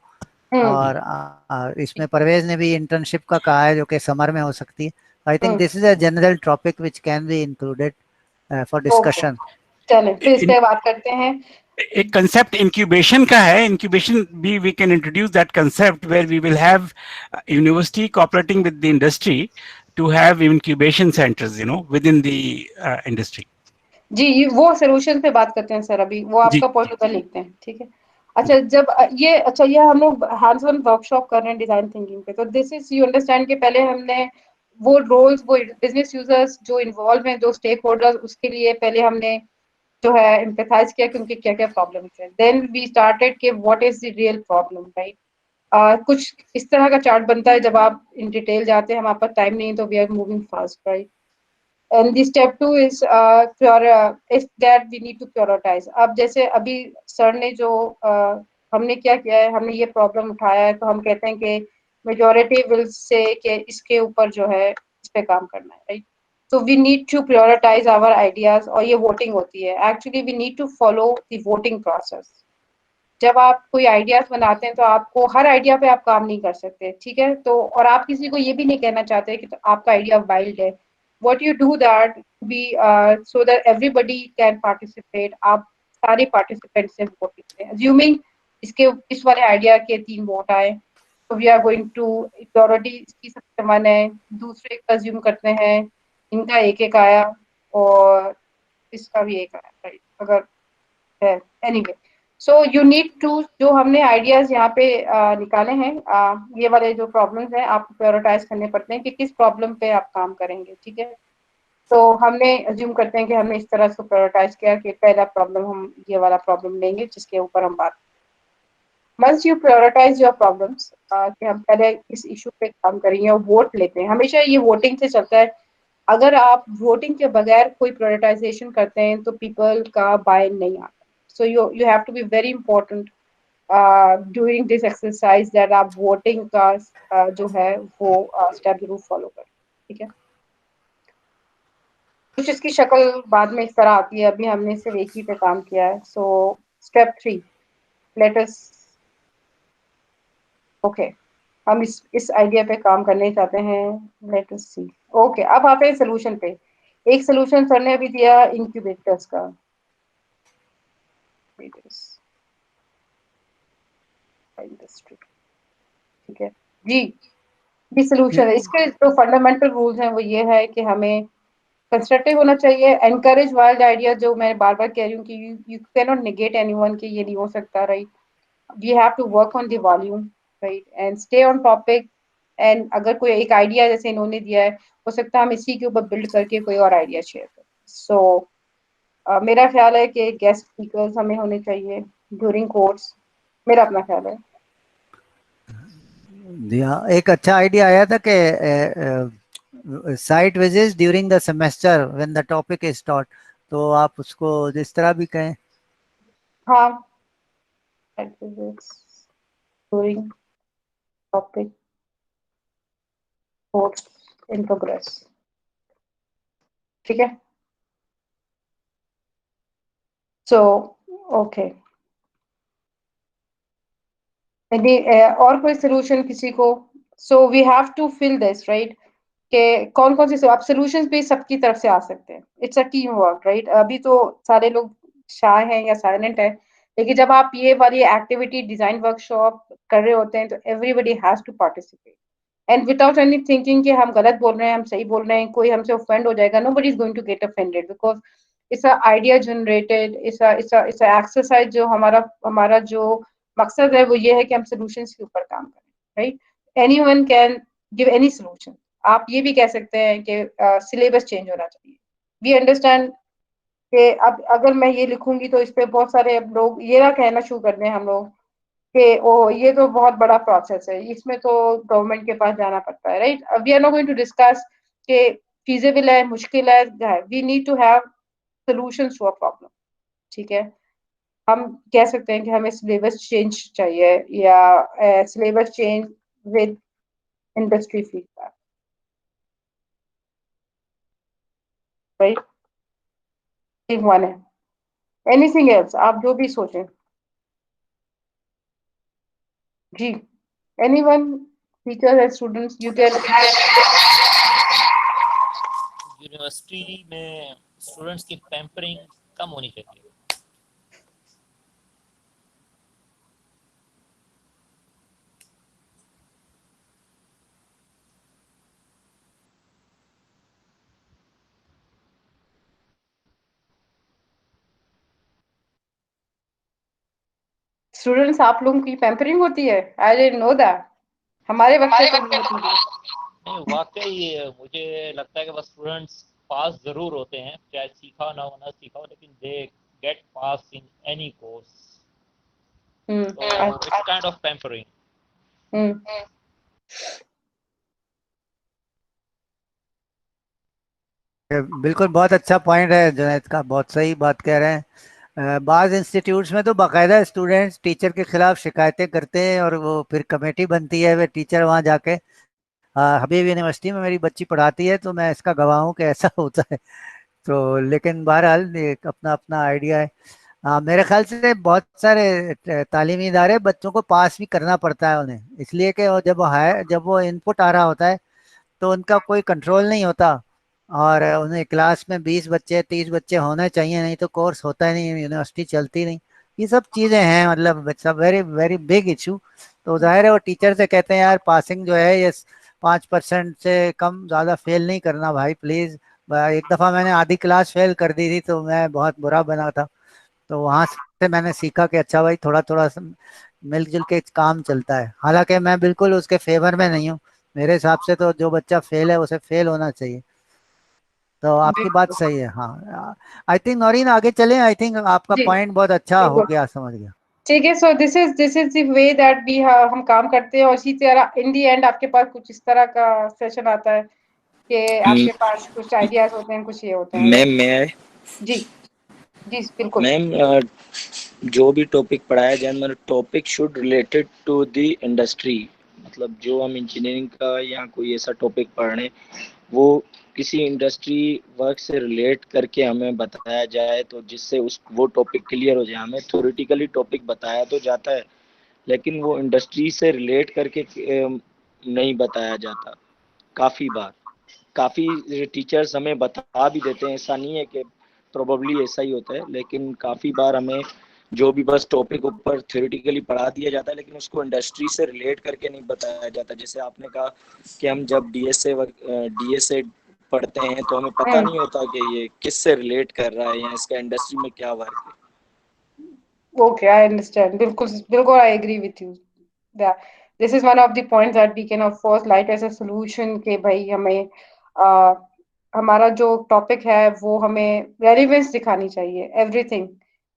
और इसमें परवेज ने भी इंटर्नशिप का कहा है जो कि समर में हो सकती है। I think this is a general topic which can be included for discussion. चलें फिर इस पे बात करते हैं। एक कंसेप्ट इंक्यूबेशन का है, इंक्यूबेशन भी we can introduce that concept where we will have university cooperating with the industry to have incubation centres within the industry. जी वो सोल्यूशन पे बात करते हैं सर, अभी वो आपका पॉइंट उधर लिखते हैं। ठीक है, अच्छा जब ये हम लोग हैंड्स ऑन वर्कशॉप कर रहे हैं डिजाइन थिंकिंग पे, तो दिस इज यू अंडरस्टैंड कि पहले हमने वो रोल्स, वो बिजनेस यूजर्स जो इन्वॉल्व हैं, जो स्टेक होल्डर्स, उसके लिए पहले हमने जो है एम्पैथाइज किया कि उनके क्या क्या प्रॉब्लम्स हैं। देन वी स्टार्टेड कि what is the real problem, right. कुछ इस तरह का चार्ट बनता है जब आप इन डिटेल जाते हैं, हमारे पास टाइम नहीं है तो we are moving fast, right. And the step 2 is is that we need to prioritize. अब जैसे अभी सर ने जो हमने क्या किया है, हमने ये प्रॉब्लम उठाया है, तो हम कहते हैं कि मेजॉरिटी विल से कि इसके ऊपर जो है इस पे काम करना है, right. So we need to prioritize our ideas, और ये वोटिंग होती है। Actually we need to follow the voting process. जब आप कोई आइडियाज बनाते हैं तो आपको हर आइडिया पे आप काम नहीं कर सकते। ठीक है, तो और आप किसी को ये भी नहीं कहना चाहते कि तो आपका आइडिया वाइल्ड है। what you do that be so that everybody can participate, आप सारे पार्टिसिपेंट से वोट लेते हैं। assuming इस वाले आइडिया के 3 वोट आए, तो we are going to purity इसकी सबसे मन है, दूसरे अज्यूम करते हैं इनका एक आया और इसका भी एक आया, राइट, अगर है। Anyway, so you need to, जो हमने आइडियाज यहाँ पे निकाले हैं, ये वाले जो प्रॉब्लम्स हैं आपको प्रायोरिटाइज करने पड़ते हैं कि किस प्रॉब्लम पे आप काम करेंगे। ठीक है, तो हमने अज्यूम करते हैं कि हमने इस तरह से प्रायोरिटाइज किया कि पहला प्रॉब्लम हम ये वाला प्रॉब्लम लेंगे जिसके ऊपर हम बात। Once you prioritize your problems, कि हम पहले इस इशू पे काम करेंगे और वोट लेते हैं, हमेशा ये वोटिंग से चलता है। अगर आप वोटिंग के बगैर कोई प्रायोरिटाइजेशन करते हैं तो पीपल का बाय नहीं आता। So you have to be very important during this exercise that आप वोटिंग का जो है वो स्टेप जरूर फॉलो करें। ठीक है, कुछ इसकी शक्ल बाद में इस तरह आती है, अभी हमने सिर्फ एक ही पे काम किया है। So step 3, let us okay, हम इस आइडिया पे काम करने चाहते हैं। लेट अस सी। ओके, अब आते हैं सोल्यूशन पे। एक सोल्यूशन सर ने अभी दिया इंक्यूबेटर्स का। इंडस्ट्री, ठीक है जी, ये सोल्यूशन है। इसके जो फंडामेंटल रूल्स हैं वो ये है कि हमें कंस्ट्रक्टिव होना चाहिए, एनकरेज वाइल्ड आइडिया, जो मैं बार बार कह रही हूँ कि यू कैन नॉट नेगेट एनीवन कि ये नहीं हो सकता, right? We have to work on the volume, right, and stay on topic. And अगर कोई एक आइडिया जैसे इन्होंने दिया है, हो सकता है हम इसी के ऊपर बिल्ड करके कोई और आइडिया शेयर करें। सो मेरा ख्याल है कि गेस्ट स्पीकर्स हमें होने चाहिए ड्यूरिंग कोर्स, मेरा अपना ख्याल है। जी हाँ, एक अच्छा आइडिया आया था कि site visits during the semester when the topic is taught, तो आप उसको जिस तरह भी कहें। हाँ, site visits during topic course in progress, ठीक है। सो ओके, और कोई सोल्यूशन किसी को? So we have to fill this, right, कि कौन कौन से, अब सोल्यूशंस भी सबकी तरफ से आ सकते हैं। It's a team work, right? अभी तो सारे लोग शाय हैं या साइलेंट है, लेकिन जब आप ये वाली एक्टिविटी डिजाइन वर्कशॉप कर रहे होते हैं तो everybody has to participate and without any thinking कि हम गलत बोल रहे हैं, हम सही बोल रहे हैं, कोई हमसे ऑफेंड हो जाएगा। Nobody is going to get offended because it's a idea generated, it's a exercise. जो हमारा हमारा जो मकसद है वो ये है कि हम सोल्यूशंस के ऊपर काम करें, right? Anyone can give any solution. आप ये भी कह सकते हैं कि सिलेबस चेंज होना चाहिए। वी अंडरस्टैंड कि अब अगर मैं ये लिखूंगी तो इस पे बहुत सारे अब लोग ये ना कहना शुरू कर दें हम लोग कि ओ ये तो बहुत बड़ा प्रोसेस है, इसमें तो गवर्नमेंट के पास जाना पड़ता है, right? We are not going to discuss कि फीजिबल है, मुश्किल है। We need to have solutions to a problem, ठीक है? हम कह सकते हैं कि हमें सिलेबस चेंज चाहिए या syllabus change with industry feedback, right? ठीक वन है। एनीथिंग एल्स, आप जो भी सोचें जी। Anyone, teachers and students, you can. University में स्टूडेंट्स की पैम्परिंग कम होनी चाहिए। स्टूडेंट्स, आप लोगों की पैम्परिंग होती है? I didn't know that. हमारे वक्त पे तो नहीं होती थी। नहीं, वाकई मुझे लगता है कि बस स्टूडेंट्स पास जरूर होते हैं, चाहे सीखा ना हो ना सीखा हो, लेकिन they get pass in any course. तो इट्स काइंड ऑफ पैम्परिंग। बिल्कुल, बहुत अच्छा पॉइंट है जुनैद का, बहुत सही बात कह रहे हैं। बाज़ इंस्टीट्यूट्स में तो बाकायदा स्टूडेंट्स टीचर के खिलाफ शिकायतें करते हैं और वो फिर कमेटी बनती है, वे टीचर वहाँ जाके, हबीब यूनिवर्सिटी में मेरी बच्ची पढ़ाती है तो मैं इसका गवाह हूँ कि ऐसा होता है। तो लेकिन बहरहाल एक अपना अपना आइडिया है। मेरे ख्याल से बहुत सारे तालीमी इदारे बच्चों को पास भी करना पड़ता है उन्हें, इसलिए कि जब वो इनपुट आ रहा होता है तो उनका कोई कंट्रोल नहीं होता, और उन्हें क्लास में 20 बच्चे 30 बच्चे होने चाहिए, नहीं तो कोर्स होता ही नहीं, यूनिवर्सिटी चलती नहीं। ये सब चीज़ें हैं, मतलब it's a very very big issue. तो जाहिर है वो टीचर से कहते हैं यार पासिंग जो है ये 5% से कम ज़्यादा फेल नहीं करना भाई प्लीज़। एक दफ़ा मैंने आधी क्लास फेल कर दी थी तो मैं बहुत बुरा बना था। तो वहाँ से मैंने सीखा कि अच्छा भाई थोड़ा थोड़ा मिलजुल के काम चलता है। हालांकि मैं बिल्कुल उसके फेवर में नहीं हूँ, मेरे हिसाब से तो जो बच्चा फेल है उसे फेल होना चाहिए। तो आपकी बात सही है। हाँ, आई थिंक नौरीन आगे चलें, आई थिंक आपका जी पॉइंट बहुत अच्छा हो बिल्कुल, गया, समझ गया। ठीक है। So this is the way that we हम काम करते हैं, और इसी तरह इन दी एंड आपके पास कुछ इस तरह का सेशन आता है कि आपके पास कुछ आइडियाज होते हैं, कुछ ये होते हैं, मैम राइट? मैं जी जी बिल्कुल। मैम जो भी टॉपिक पढ़ाया जाए मतलब topic should related to the industry. मतलब जो हम इंजीनियरिंग का या कोई ऐसा टॉपिक पढ़ रहे हैं वो किसी इंडस्ट्री वर्क से रिलेट करके हमें बताया जाए, तो जिससे उस वो टॉपिक क्लियर हो जाए। हमें थ्योरेटिकली टॉपिक बताया तो जाता है लेकिन वो इंडस्ट्री से रिलेट करके नहीं बताया जाता। काफ़ी टीचर्स हमें बता भी देते हैं, ऐसा नहीं है कि प्रोबेबली ऐसा ही होता है, लेकिन काफ़ी बार हमें जो भी बस टॉपिक ऊपर थ्योरेटिकली पढ़ा दिया जाता है लेकिन उसको इंडस्ट्री से रिलेट करके नहीं बताया जाता। जैसे आपने कहा कि हम जब डीएसए पढ़ते हैं तो हमें पता नहीं होता कि ये किससे रिलेट कर रहा है या इसका इंडस्ट्री में क्या वर्क है। Okay, I understand. बिल्कुल, I agree with you. Yeah, this is one of the points that we can of course light as a solution कि भाई हमें हमारा जो टॉपिक है वो हमें रेलिवेंस दिखानी चाहिए एवरीथिंग।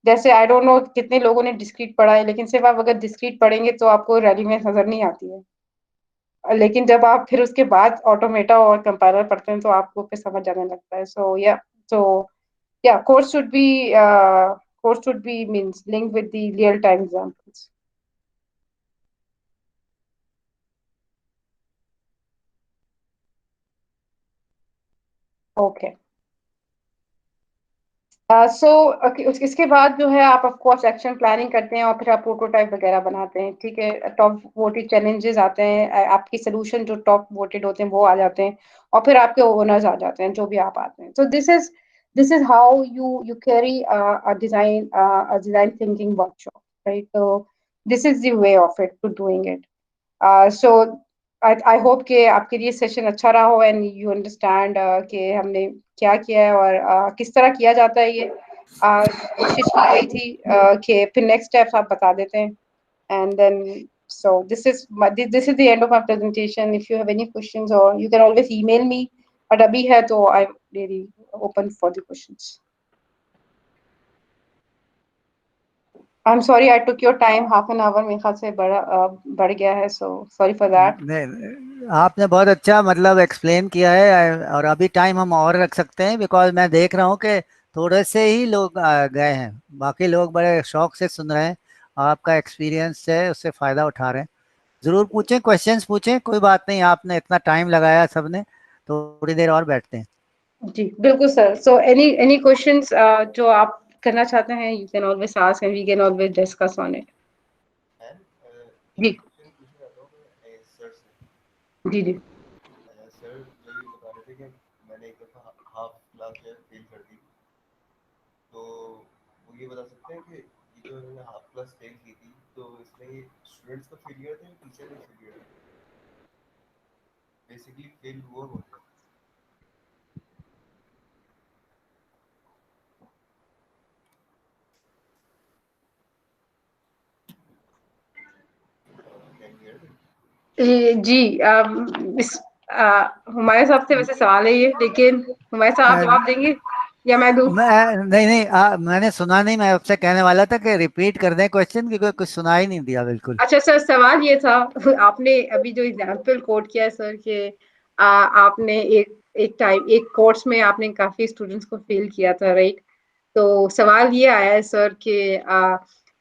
जैसे आई डोंट नो कितने लोगों ने डिस्क्रीट पढ़ा है, लेकिन सिर्फ आप अगर डिस्क्रीट पढ़ेंगे तो आपको रेलिवेंस नजर नहीं आती है। लेकिन जब आप फिर उसके बाद ऑटोमेटा और कंपाइलर पढ़ते हैं तो आपको फिर समझ आने लगता है। सो yeah, course should be means linked with the real time examples. Okay. इसके बाद जो है आप ऑफ कोर्स एक्शन प्लानिंग करते हैं और फिर आप प्रोटोटाइप वगैरह बनाते हैं, ठीक है। टॉप वोटेड चैलेंजेस आते हैं, आपकी सोल्यूशन जो टॉप वोटेड होते हैं वो आ जाते हैं, और फिर आपके ओनर्स आ जाते हैं जो भी आप आते हैं। So this is how you carry a design thinking workshop, right. तो this is the way of it to doing it. So I hope कि आपके लिए सेशन अच्छा रहा हो एंड यू अंडरस्टैंड कि हमने क्या किया है और किस तरह किया जाता है ये। कोशिश की गई थी कि फिर नेक्स्ट स्टेप्स आप बता देते हैं, and then so this is the end of my presentation. If you have any questions, or you can always email me, but abhi hai to I'm really open for the questions. I'm sorry I took your time half an hour, मेरे ख्याल से बढ़ गया है, so sorry for that. नहीं, आपने बहुत अच्छा मतलब एक्सप्लेन किया है, और अभी टाइम हम और रख सकते हैं बिकॉज मैं देख रहा हूँ कि थोड़े से ही लोग गए हैं, बाकी लोग बड़े शौक से सुन रहे हैं, आपका एक्सपीरियंस है उससे फ़ायदा उठा रहे हैं। ज़रूर पूछें, क्वेश्चंस पूछें, कोई बात नहीं, आपने इतना टाइम लगाया सबने, तो थोड़ी देर और बैठते हैं। जी बिल्कुल सर। सो एनी क्वेश्चंस जो आप करना चाहते हैं, you can always ask and we can always discuss on it. जी जी जी सर जो ये बता रहे थे कि मैंने एक दफ़ा हाफ क्लास जो है फेल कर दी, तो वो ये बता सकते हैं कि ये जो इन्होंने हाफ क्लास फेल की थी तो इसमें ये स्टूडेंट्स का फेलियर था या टीचर का फेलियर था? बेसिकली फेल हुआ कौन था? जी हुमायूं साहब से वैसे सवाल है ये, लेकिन हुमायूं साहब जवाब देंगे या मैं दूं? नहीं, मैंने सुना नहीं, मैं आपसे कहने वाला था कि रिपीट कर दें क्वेश्चन, क्योंकि कुछ सुना ही नहीं दिया बिल्कुल। अच्छा सर, सवाल ये था, आपने अभी जो एग्जाम्पल कोट किया है सर कि आपने एक कोर्स में आपने काफी स्टूडेंट्स को फेल किया था, राइट। तो सवाल ये आया है सर कि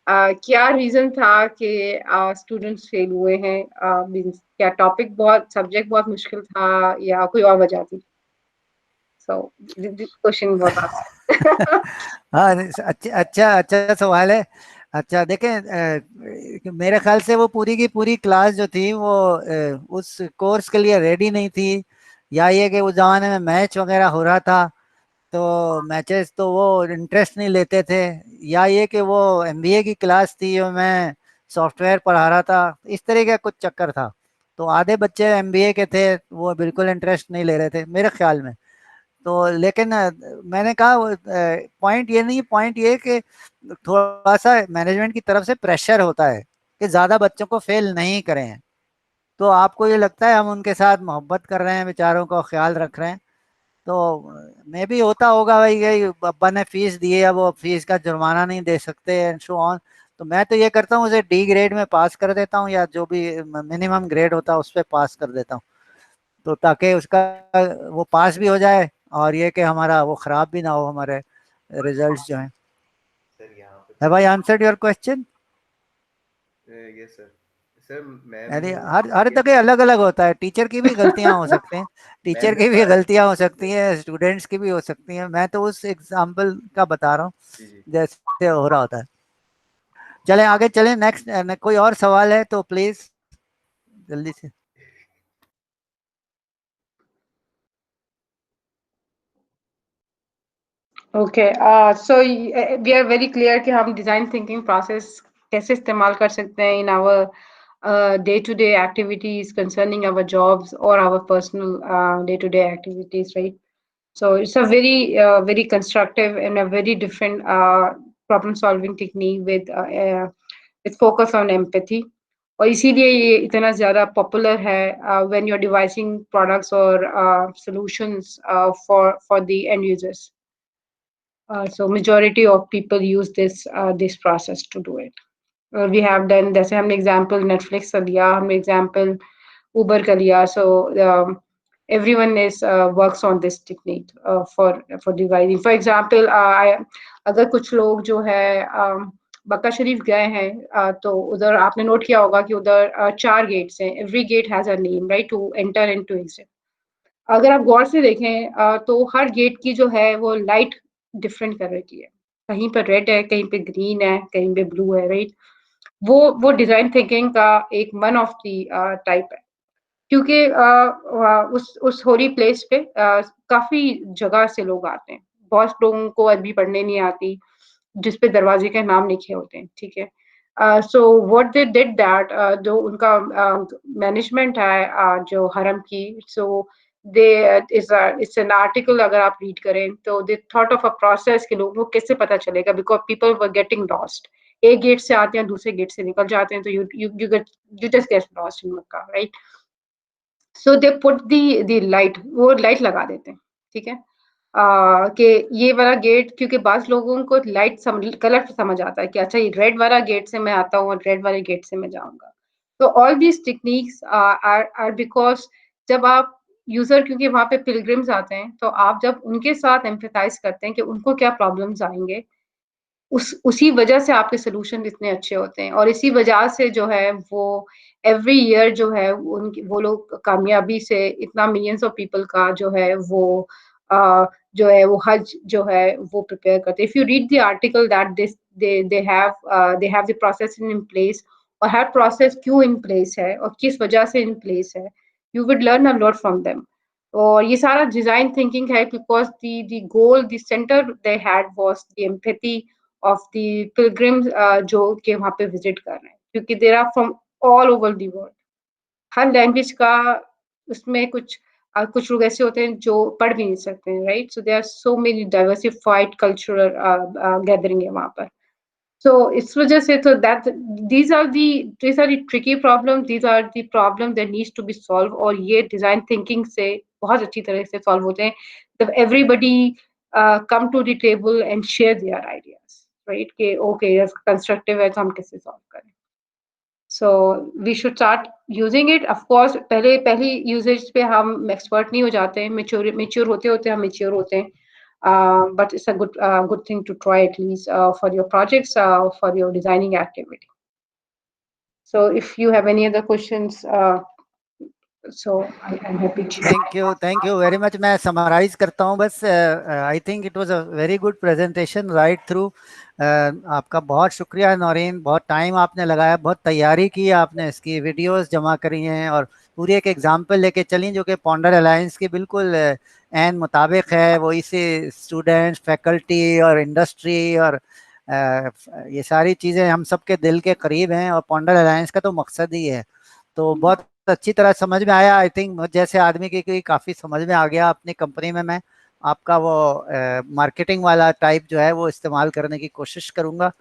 क्या रीजन था कि स्टूडेंट्स फेल हुए हैं? मींस क्या सब्जेक्ट बहुत मुश्किल था या कोई और वजह थी? सो क्वेश्चन बहुत आसान। हाँ, अच्छा सवाल है। अच्छा देखें, मेरे ख्याल से वो पूरी की पूरी क्लास जो थी वो उस कोर्स के लिए रेडी नहीं थी, या ये कि उस ज़माने में मैच वगैरह हो रहा था तो मैचेस तो वो इंटरेस्ट नहीं लेते थे, या ये कि वो एमबीए की क्लास थी और मैं सॉफ्टवेयर पढ़ा रहा था, इस तरह का कुछ चक्कर था। तो आधे बच्चे एमबीए के थे, वो बिल्कुल इंटरेस्ट नहीं ले रहे थे मेरे ख्याल में। तो लेकिन मैंने कहा पॉइंट ये नहीं, पॉइंट ये कि थोड़ा सा मैनेजमेंट की तरफ से प्रेशर होता है कि ज़्यादा बच्चों को फेल नहीं करें। तो आपको ये लगता है हम उनके साथ मोहब्बत कर रहे हैं, बेचारों का ख्याल रख रहे हैं, तो मे भी होता होगा भाई, यही अब्बा ने फीस दी है, अब वो फीस का जुर्माना नहीं दे सकते एंड सो ऑन। तो मैं तो ये करता हूँ, उसे डी ग्रेड में पास कर देता हूँ, या जो भी मिनिमम ग्रेड होता है उस पर पास कर देता हूँ, तो ताकि उसका वो पास भी हो जाए और ये कि हमारा वो ख़राब भी ना हो, हमारे रिजल्ट्स जो हैं। सर यहाँ पे Have I answered your question? Yes sir. Sir यानी मैम हर जगह अलग अलग होता है, टीचर की भी गलतियां हो सकती हैं, टीचर मैम ने की भी बताया गलतियां हो सकती हैं, स्टूडेंट्स की भी हो सकती हैं, मैं तो उस एग्जाम्पल का बता रहा हूँ जी जी जैसे हो रहा होता है। चलें आगे चलें, नेक्स्ट कोई और सवाल है तो प्लीज जल्दी से। Okay, so we are very clear कि हम डिजाइन थिंकिंग प्रोसेस कैसे इस्तेमाल कर सकते हैं in our day to day activities concerning our jobs और our personal day to day activities, right. So it's a very constructive and a very different problem solving technique with focus on empathy. और इसीलिए ये इतना ज़्यादा popular है when you're devising products or solutions for the end users. So majority of people use this process to do it. We have done, जैसे हमने example Netflix का लिया, हमने example Uber का लिया. So everyone is works on this technique for devising. For example, अगर कुछ लोग जो है बक्का शरीफ गए हैं तो उधर आपने नोट किया होगा कि उधर 4 गेट्स हैं. Every gate has a name, right, to enter and to exit. अगर आप गौर से देखें तो हर गेट की जो है वो लाइट डिफरेंट कलर की है. कहीं पर रेड है, कहीं पे ग्रीन है, कहीं पे ब्लू है, राइट. वो डिजाइन थिंकिंग का एक वन ऑफ द टाइप है, क्योंकि उस होली प्लेस पे काफी जगह से लोग आते हैं. बहुत लोगों को अरबी पढ़ने नहीं आती, जिस पे दरवाजे के नाम लिखे होते हैं, ठीक है. So what they did that, जो उनका मैनेजमेंट है जो हरम की, सो दे इट्स एन आर्टिकल अगर आप रीड करें तो they thought of a process कि लोगों को कैसे पता चलेगा, because people were getting lost. एक गेट से आते हैं, दूसरे गेट से निकल जाते हैं, तो you just get lost in Mecca, right. So they put the light, वो लाइट लगा देते हैं, ठीक है. कि ये वाला गेट, क्योंकि बाज लोगों को लाइट कलर समझ आता है कि अच्छा ये रेड वाला गेट से मैं आता हूँ और रेड वाले गेट से मैं जाऊंगा. तो all these techniques are because जब आप यूजर, क्योंकि वहां पे पिलग्रिम्स आते हैं, तो आप जब उनके साथ एम्फेसाइज करते हैं कि उनको क्या प्रॉब्लम्स आएंगे, उसी वजह से आपके सोल्यूशन इतने अच्छे होते हैं. और इसी वजह से जो है वो एवरी ईयर जो है वो लोग कामयाबी से इतना मिलियंस ऑफ पीपल का जो है वो जो है वो हज जो है वो प्रिपेयर करते हैं. If you read the article that this they have the process in place, और हर प्रोसेस क्यों इन प्लेस है और किस वजह से इन प्लेस है, you would learn a lot from them. और ये सारा डिजाइन थिंकिंग है, because the goal, the centre they had was the empathy of the pilgrims जो के वहाँ पे विजिट कर रहे हैं, क्योंकि there are from all over the world. हर लैंग्वेज का उसमें कुछ लोग ऐसे होते हैं जो पढ़ भी नहीं सकते हैं, right. So there are so many diversified cultural gathering है वहाँ पर. सो इस वजह से तो that these are the tricky problems, these are the problems that needs to be solved. और ये डिजाइन थिंकिंग से बहुत अच्छी तरह से सॉल्व होते हैं जब everybody come to the table and share their ideas, right, कि okay कंस्ट्रक्टिव है तो हम कैसे सॉल्व करें. So we should start using it. Of course पहली यूजेज पे हम एक्सपर्ट नहीं हो जाते हैं, मेच्योर होते होते हम मेच्योर होते हैं. But it's a good thing to try at least for your projects, for your designing activity. So if you have any other questions, so I'm happy to. Thank you very much. मैं summarise करता हूँ बस. I think it was a very good presentation right through. आपका बहुत शुक्रिया नौरीन, बहुत time आपने लगाया, बहुत तैयारी की आपने, इसकी वीडियोस जमा करी हैं और पूरी एक एग्जांपल लेके चली जो कि पॉन्डर अलायंस की बिल्कुल एन मुताबिक है. वो इसे स्टूडेंट्स, फैकल्टी और इंडस्ट्री और ये सारी चीज़ें हम सब के दिल के करीब हैं और पॉन्डर अलायंस का तो मकसद ही है. तो बहुत अच्छी तरह समझ में आया. आई थिंक जैसे आदमी की काफ़ी समझ में आ गया अपनी कंपनी में. मैं आपका वो मार्केटिंग वाला टाइप जो है वो इस्तेमाल करने की कोशिश करूँगा.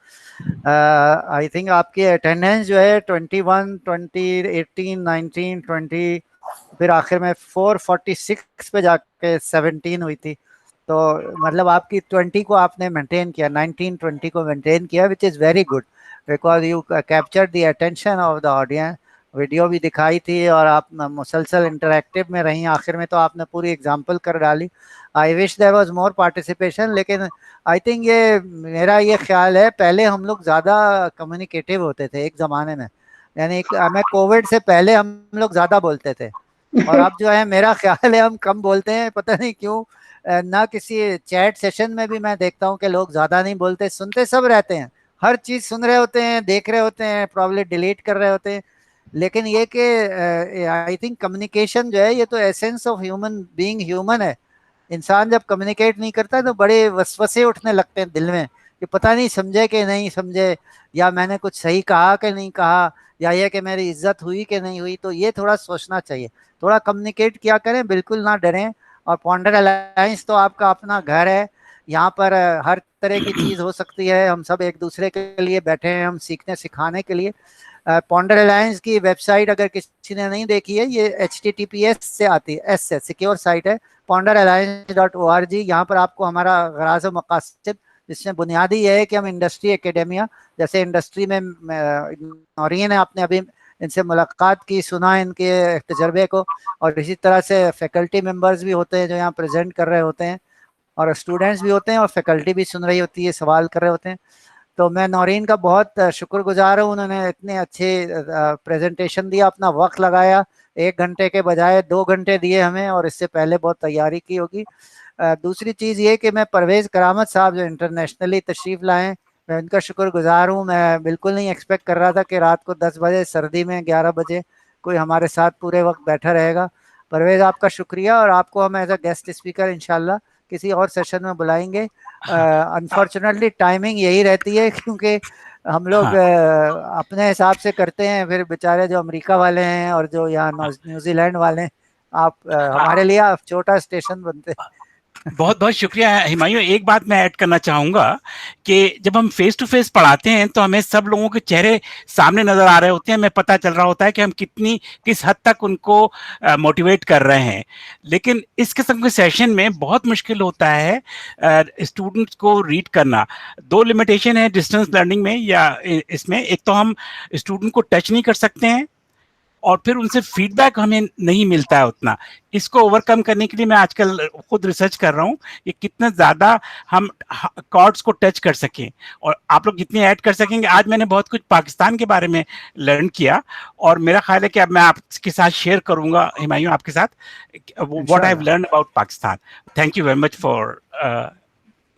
आई थिंक आपकी अटेंडेंस जो है 21, 20, 18, 19, 20, फिर आखिर में 446 पे जाके 17 हुई थी. तो मतलब आपकी 20 को आपने मेंटेन किया, 19, 20 को मेंटेन किया, which is very good because you capture the attention of the audience. Video भी दिखाई थी और आप मुसलसल इंटरेक्टिव में रही. आखिर में तो आपने पूरी एग्जांपल कर डाली. I wish there was more participation. लेकिन आई थिंक ये मेरा ये ख्याल है पहले हम लोग ज़्यादा कम्युनिकेटिव होते थे एक ज़माने में. यानी मैं कोविड से पहले हम लोग ज़्यादा बोलते थे और अब जो है मेरा ख्याल है हम कम बोलते हैं. पता नहीं क्यों. ना किसी चैट सेशन में भी मैं देखता हूँ कि लोग ज़्यादा नहीं बोलते, सुनते सब रहते हैं, हर चीज़ सुन रहे होते हैं, देख रहे होते हैं, प्रॉब्लम डिलीट कर रहे होते हैं. लेकिन ये कि आई थिंक कम्युनिकेशन जो है ये तो essence of human being human है. इंसान जब कम्युनिकेट नहीं करता तो बड़े वसवसे उठने लगते हैं दिल में कि पता नहीं समझे कि नहीं समझे, या मैंने कुछ सही कहा कि नहीं कहा, या ये कि मेरी इज्जत हुई कि नहीं हुई. तो ये थोड़ा सोचना चाहिए, थोड़ा कम्युनिकेट किया करें, बिल्कुल ना डरें. और पॉन्डर अलायंस तो आपका अपना घर है, यहाँ पर हर तरह की चीज़ हो सकती है। हम सब एक दूसरे के लिए बैठे हैं, हम सीखने सिखाने के लिए। पॉन्डर अलायंस की वेबसाइट अगर किसी ने नहीं देखी है, ये HTTPS से आती है, एस से सिक्योर साइट है, ponderalliance.org। यहाँ पर आपको हमारा गराज व मकासद, जिसमें बुनियादी ये है कि हम इंडस्ट्री एकेडेमिया, जैसे इंडस्ट्री में नौरीन है, आपने अभी इनसे मुलाकात की, सुना इनके तजर्बे को, और इसी तरह से फैकल्टी मेंबर्स भी होते हैं जो यहाँ प्रेजेंट कर रहे होते हैं, और स्टूडेंट्स भी होते हैं, और फैकल्टी भी सुन रही होती है, सवाल कर रहे होते हैं। तो मैं नौरीन का बहुत शुक्रगुजार हूँ, उन्होंने इतने अच्छे प्रेजेंटेशन दिया, अपना वक्त लगाया, 1 घंटे के बजाय 2 घंटे दिए हमें, और इससे पहले बहुत तैयारी की होगी। दूसरी चीज़ ये कि मैं परवेज़ करामत साहब जो इंटरनेशनली तशरीफ़ लाएँ, मैं उनका शुक्रगुजार हूँ। मैं बिल्कुल नहीं एक्सपेक्ट कर रहा था कि रात को 10 बजे सर्दी में 11 बजे कोई हमारे साथ पूरे वक्त बैठा रहेगा। परवेज़ आपका शुक्रिया, और आपको हम एज अ गेस्ट स्पीकर इंशाल्लाह किसी और सेशन में बुलाएंगे। अनफॉर्चुनेटली टाइमिंग यही रहती है, क्योंकि हम लोग अपने हिसाब से करते हैं, फिर बेचारे जो अमेरिका वाले हैं और जो यहाँ न्यूजीलैंड वाले हैं, आप हमारे लिए आप छोटा स्टेशन बनते हैं। बहुत बहुत शुक्रिया हिमायू। एक बात मैं ऐड करना चाहूंगा कि जब हम फेस टू फेस पढ़ाते हैं तो हमें सब लोगों के चेहरे सामने नजर आ रहे होते हैं, हमें पता चल रहा होता है कि हम किस हद तक उनको मोटिवेट कर रहे हैं। लेकिन इस किस्म के सेशन में बहुत मुश्किल होता है स्टूडेंट्स को रीड करना। 2 लिमिटेशन है डिस्टेंस लर्निंग में या इसमें, एक तो हम स्टूडेंट को टच नहीं कर सकते हैं, और फिर उनसे फीडबैक हमें नहीं मिलता है उतना। इसको ओवरकम करने के लिए मैं आजकल खुद रिसर्च कर रहा हूँ कि कितना ज़्यादा हम कॉर्ड्स को टच कर सकें, और आप लोग जितनी ऐड कर सकेंगे। आज मैंने बहुत कुछ पाकिस्तान के बारे में लर्न किया, और मेरा ख्याल है कि अब मैं आपके साथ शेयर करूँगा हिमायू आपके साथ what I have learn about Pakistan. Thank you very much for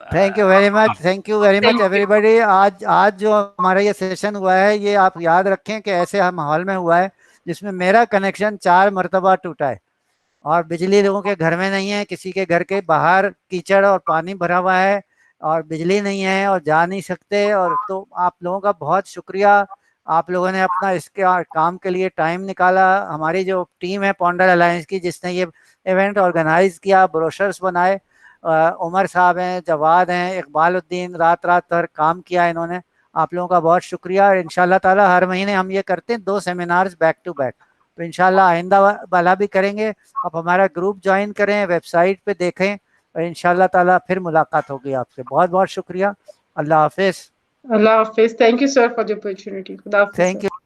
thank you very much, thank you very much everybody. आज जो हमारा ये सेशन हुआ है, ये आप याद रखें कि ऐसे माहौल में हुआ है जिसमें मेरा कनेक्शन 4 मरतबा टूटा है, और बिजली लोगों के घर में नहीं है, किसी के घर के बाहर कीचड़ और पानी भरा हुआ है, और बिजली नहीं है और जा नहीं सकते। और तो आप लोगों का बहुत शुक्रिया, आप लोगों ने अपना इसके काम के लिए टाइम निकाला। हमारी जो टीम है पॉन्डर अलायंस की, जिसने ये इवेंट ऑर्गेनाइज किया, ब्रोशर्स बनाए, उमर साहब हैं, जवाद हैं, इकबालुद्दीन, रात भर काम किया इन्होंने। आप लोगों का बहुत शुक्रिया। और इंशाल्लाह ताला हर महीने हम ये करते हैं 2 सेमिनार्स बैक टू बैक, तो इंशाल्लाह आइंदा वाला भी करेंगे। आप हमारा ग्रुप ज्वाइन करें, वेबसाइट पे देखें, और इंशाल्लाह ताला फिर मुलाकात होगी आपसे। बहुत बहुत शुक्रिया। अल्लाह हाफिज। Allah Hafiz. Thank you, sir, for the opportunity. Khuda Hafiz, thank sir. You.